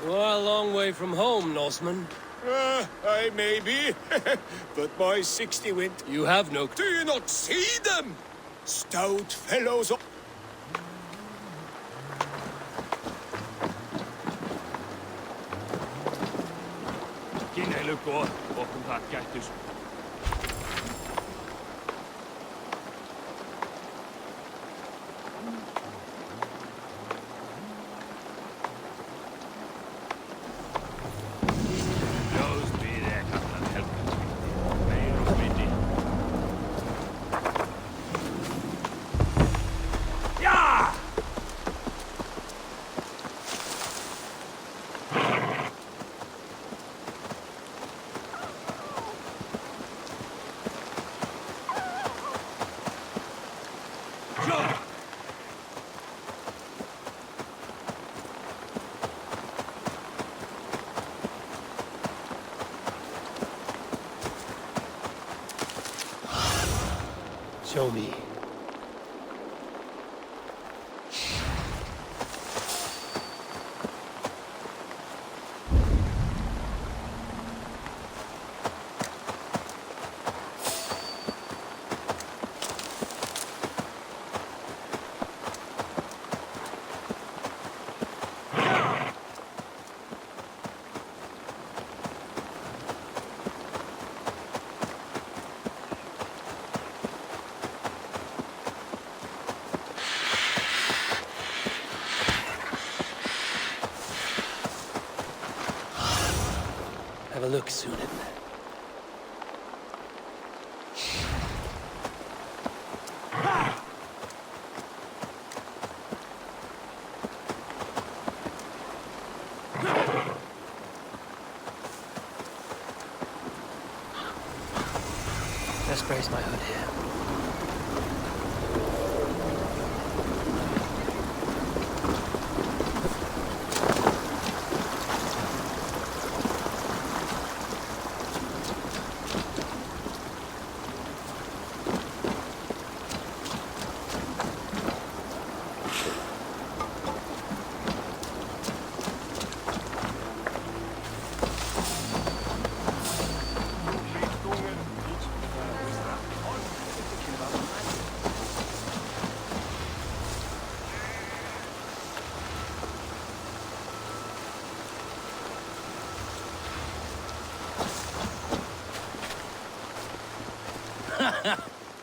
You are a long way from home, Norseman. I may be, but my 60 went. You have no... Do you not see them? Stout fellows... Kinne går bakom tackaktus. Show me. Have a look, Sunan. Let's brace my hood here.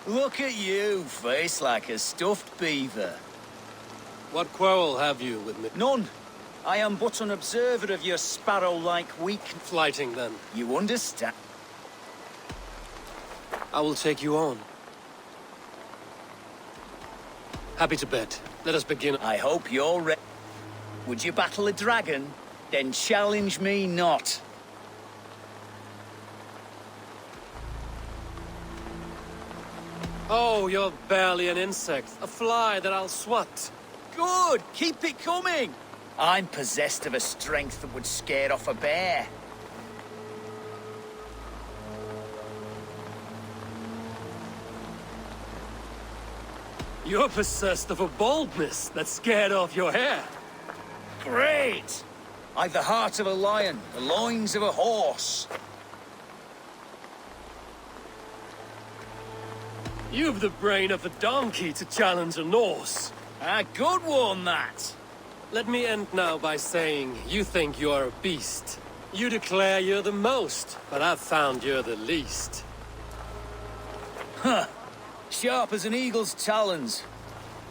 Look at you, face like a stuffed beaver. What quarrel have you with me? None. I am but an observer of your sparrow-like weak... Flighting, then. You understand? I will take you on. Happy to bet. Let us begin. I hope you're ready. Would you battle a dragon? Then challenge me not. Oh, you're barely an insect. A fly that I'll swat. Good! Keep it coming! I'm possessed of a strength that would scare off a bear. You're possessed of a boldness that scared off your hair. Great! I've the heart of a lion, the loins of a horse. You've the brain of a donkey to challenge a Norse. A good one, that. Let me end now by saying you think you're a beast. You declare you're the most, but I've found you're the least. Huh. Sharp as an eagle's talons.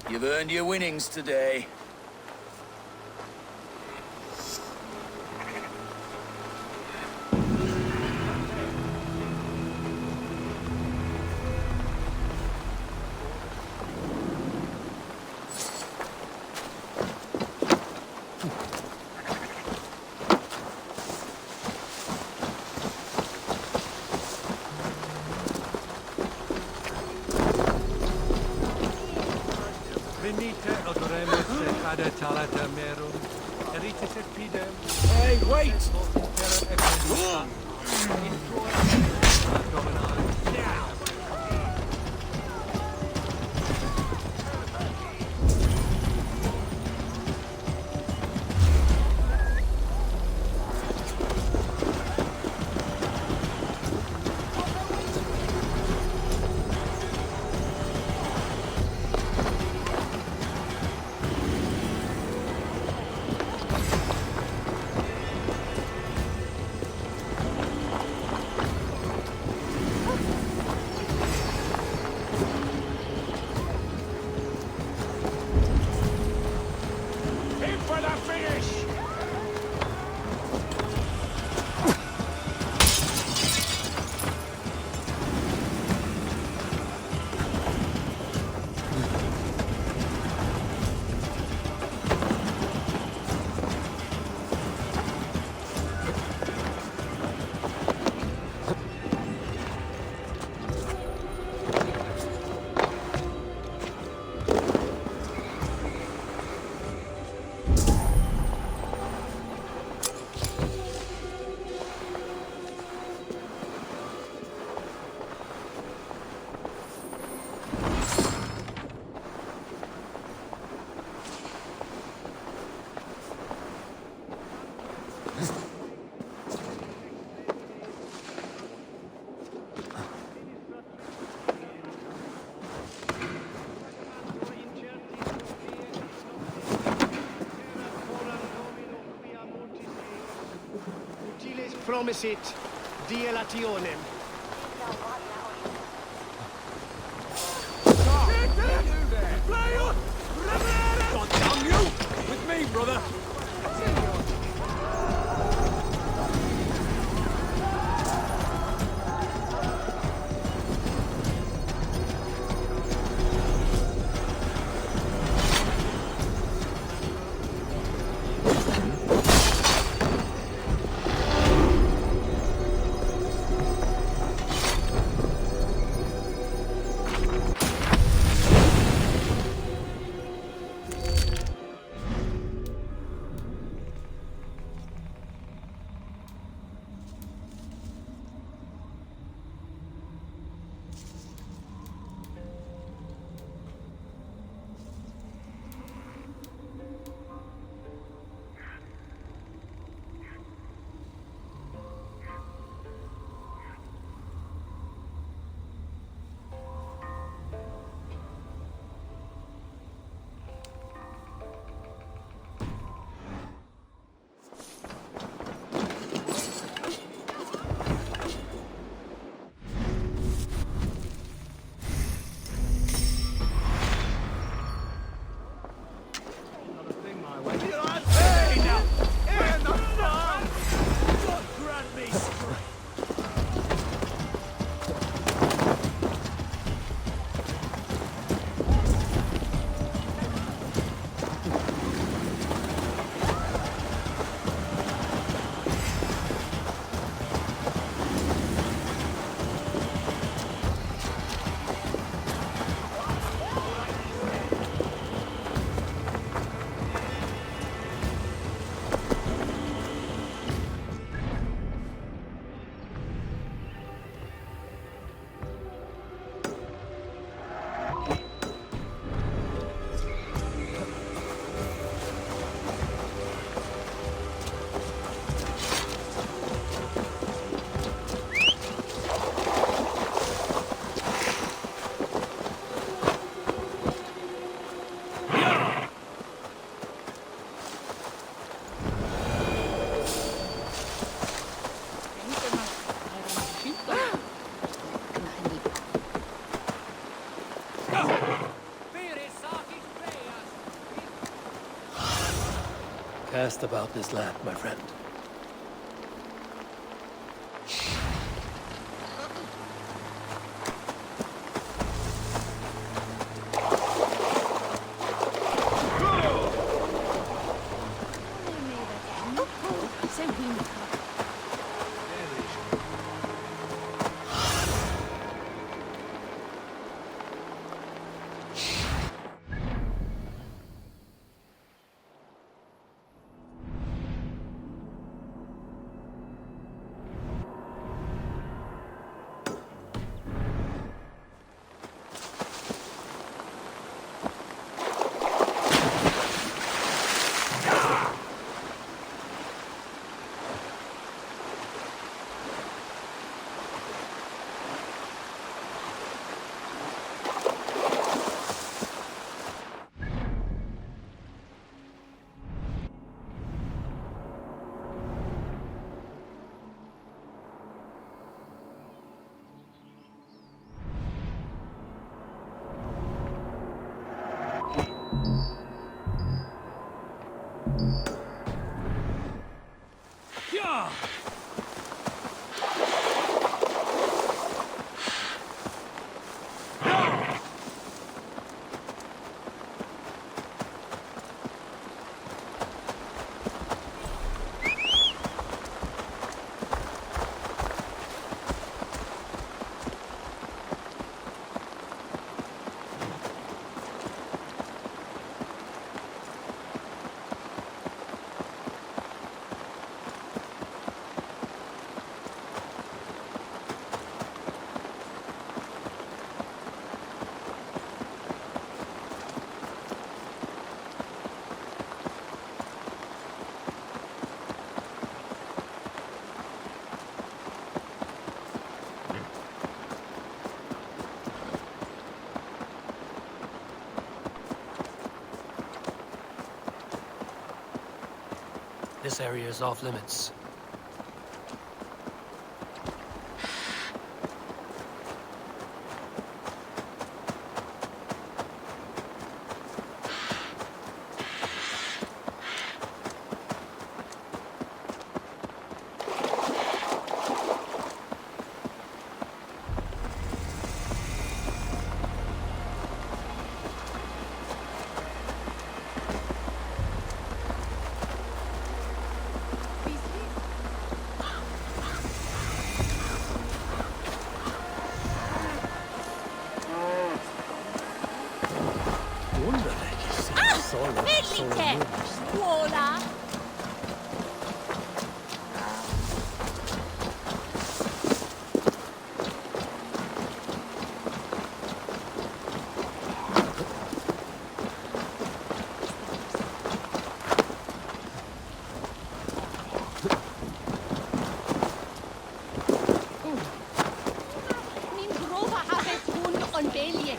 You've earned your winnings today. Venite odoremus et ad talata merum. Eritis et pidem. Hey, wait! Promisit dielationem. God damn you! With me, brother! Cast about this land, my friend. This area is off limits. Fellike! Vuola! Min grova havet hund on belje.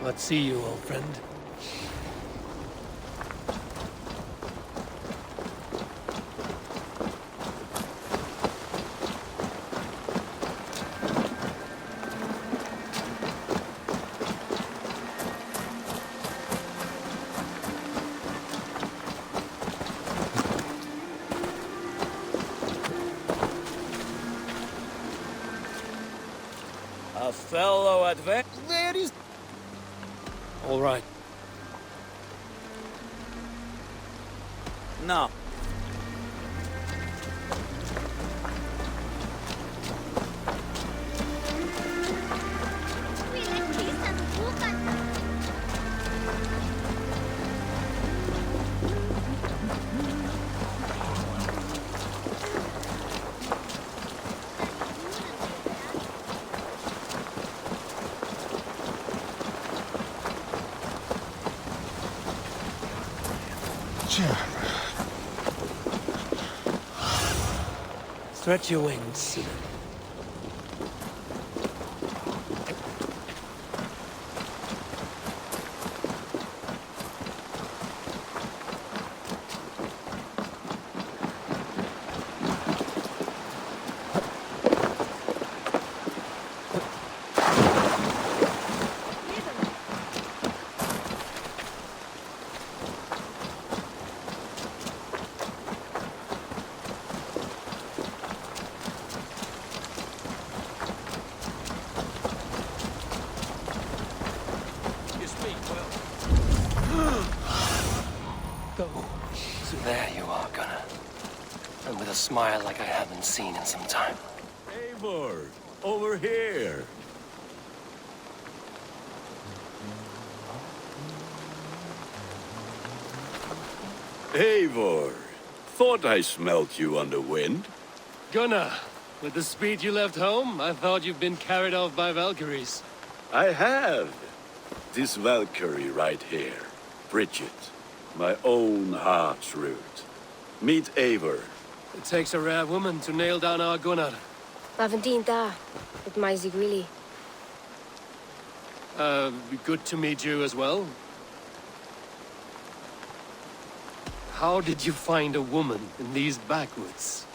Let's see you, old friend. A fellow adventurer. There is. All right. No. Stretch your wings. smile like I haven't seen in some time. Eivor, over here. Eivor, thought I smelt you on the wind. Gunnar, with the speed you left home, I thought you'd been carried off by Valkyries. I have. This Valkyrie right here, Bridget, my own heart's root. Meet Eivor. It takes a rare woman to nail down our Gunnar. Lavendine da, with Maisy Greeley. Good to meet you as well. How did you find a woman in these backwoods?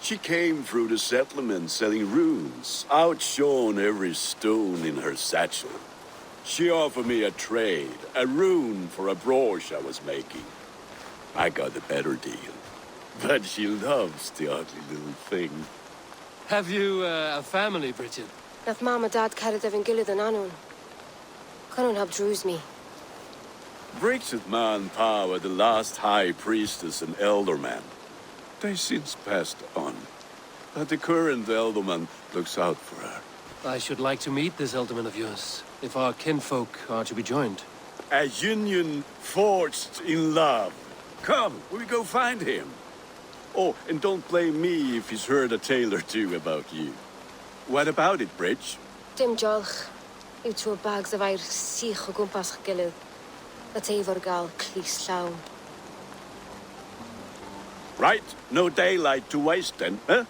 She came through the settlement selling runes, outshone every stone in her satchel. She offered me a trade, a rune for a brooch I was making. I got a better deal. But she loves the ugly little thing. Have you a family, Bridget? Nath Mom and Dad carried Evan Gillid and Anun. Couldn't help drews me. Bridget Man Pa were the last high priestess and elderman. They since passed on. But the current elderman looks out for her. I should like to meet this elderman of yours, if our kinfolk are to be joined. A union forged in love. Come, we go find him. Oh, and don't blame me if he's heard a tale or two about you. What about it, Bridge? Dim Jolch. You two bags of air sich o gwmpas gilydd. That Eivor gal clis llawn. Right, no daylight to waste then, huh?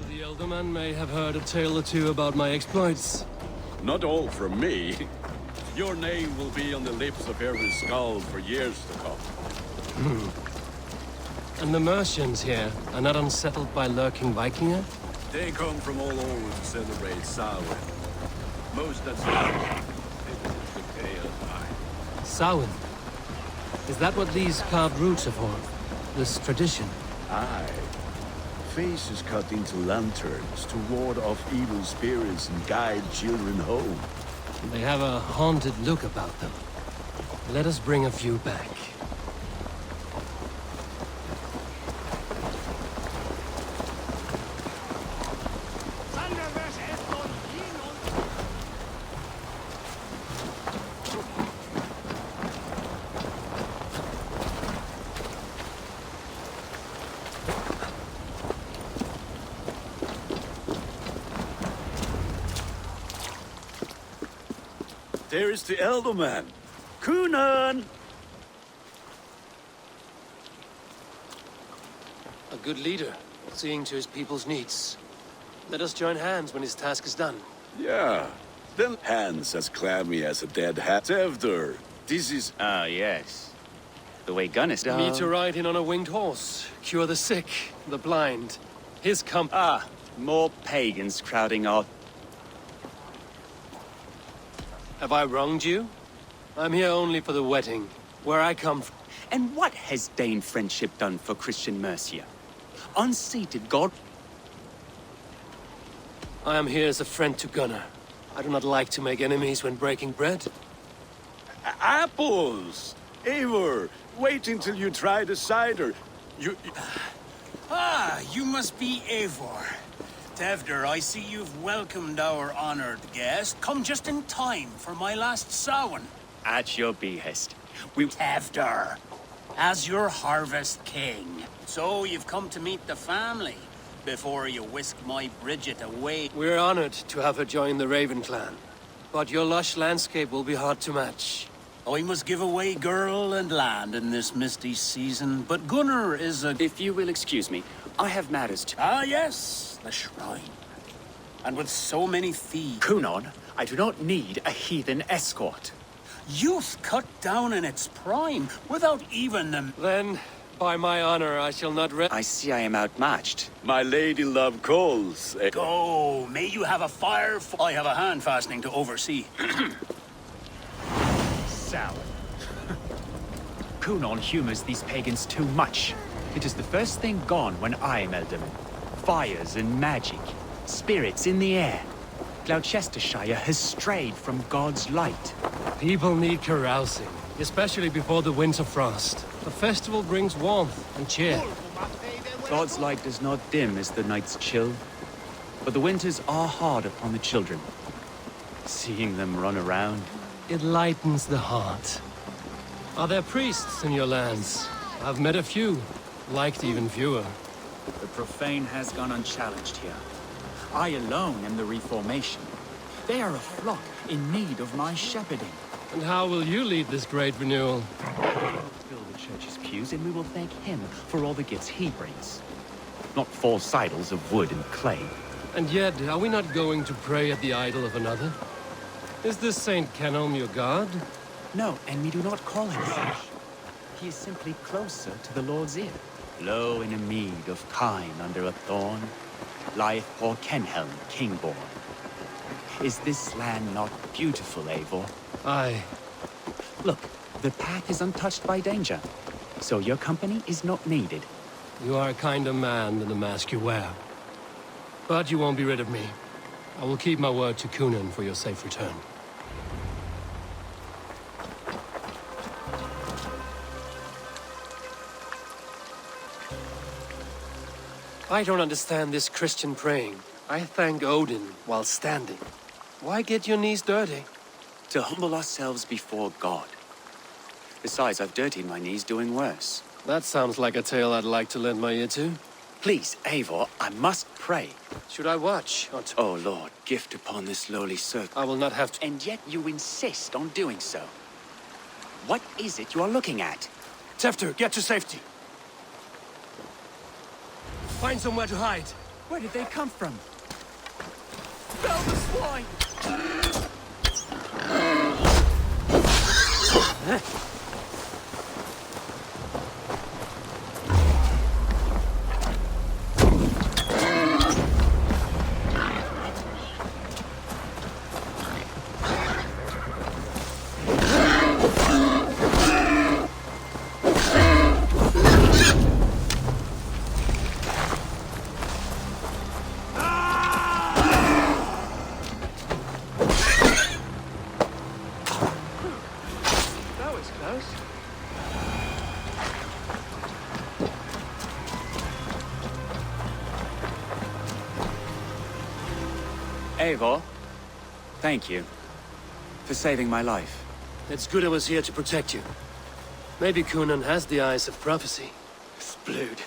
The elderman may have heard a tale or two about my exploits. Not all from me. Your name will be on the lips of every skull for years to come. And the Mercians here are not unsettled by lurking Vikinger? They come from all over to celebrate Samhain. Most that's Samhain? Is that what these carved roots are for? This tradition? Aye. Faces cut into lanterns to ward off evil spirits and guide children home. They have a haunted look about them. Let us bring a few back. there is the elder man. Kunan! A good leader, seeing to his people's needs. Let us join hands when his task is done. Yeah. Then hands as clammy as a dead hat. Tevder, this is... Ah, yes. The way Gun is done. Me to ride in on a winged horse, cure the sick, the blind. His Ah, more pagans crowding our... Have I wronged you? I'm here only for the wedding, where I come from. And what has Dane friendship done for Christian Mercia? Unseated God... I am here as a friend to Gunnar. I do not like to make enemies when breaking bread. Apples! Eivor, wait until you try the cider. Ah, you must be Eivor. Tevder, I see you've welcomed our honored guest. Come just in time for my last Samhain. At your behest. Tevder, as your harvest king. So you've come to meet the family before you whisk my Bridget away. We're honored to have her join the Raven clan. But your lush landscape will be hard to match. I must give away girl and land in this misty season, but Gunnar is a... If you will excuse me, I have matters to... Ah, yes, the shrine. And with so many thieves... Kunan, I do not need a heathen escort. Youth cut down in its prime, without even them... Then, by my honor, I shall not I see I am outmatched. My lady love calls. Go, may you have a fire... I have a hand fastening to oversee. Sour. Kunan humors these pagans too much. It is the first thing gone when I am Elderman. Fires and magic. Spirits in the air. Gloucestershire has strayed from God's light. People need carousing, especially before the winter frost. The festival brings warmth and cheer. God's light does not dim as the nights chill, but the winters are hard upon the children. Seeing them run around... It lightens the heart. Are there priests in your lands? I've met a few, liked even fewer. The profane has gone unchallenged here. I alone am the Reformation. They are a flock in need of my shepherding. And how will you lead this great renewal? Fill the church's pews and we will thank him for all the gifts he brings. Not false idols of wood and clay. And yet, are we not going to pray at the idol of another? Is this Saint Kenelm your god? No, and we do not call him such. He is simply closer to the Lord's ear. Low in a mead of kine under a thorn, lieth poor Kenhelm, king-born. Is this land not beautiful, Eivor? Aye. Look, the path is untouched by danger, so your company is not needed. You are a kinder man than the mask you wear. But you won't be rid of me. I will keep my word to Kunan for your safe return. I don't understand this Christian praying. I thank Odin while standing. Why get your knees dirty? To humble ourselves before God. Besides, I've dirtied my knees doing worse. That sounds like a tale I'd like to lend my ear to. Please, Eivor, I must pray. Should I watch? Oh, Lord, gift upon this lowly circle. I will not have to... And yet you insist on doing so. What is it you are looking at? Tefter, get to safety. Find somewhere to hide. Where did they come from? Spell the swine! Eivor, thank you for saving my life. It's good I was here to protect you. Maybe Kunan has the eyes of prophecy. Splood,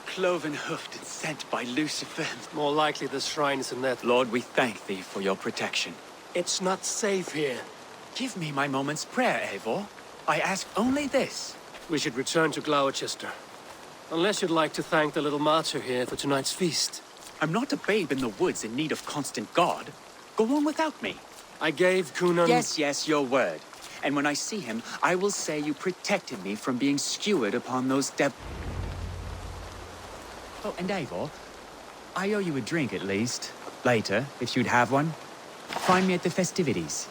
cloven-hoofed and sent by Lucifer. More likely the shrine is in that. Lord, we thank thee for your protection. It's not safe here. Give me my moment's prayer, Eivor. I ask only this. We should return to Gloucester. Unless you'd like to thank the little martyr here for tonight's feast. I'm not a babe in the woods in need of constant guard. Go on without me. I gave Cunan... Yes, your word. And when I see him, I will say you protected me from being skewered upon those Oh, and Eivor, I owe you a drink at least. Later, if you'd have one. Find me at the festivities.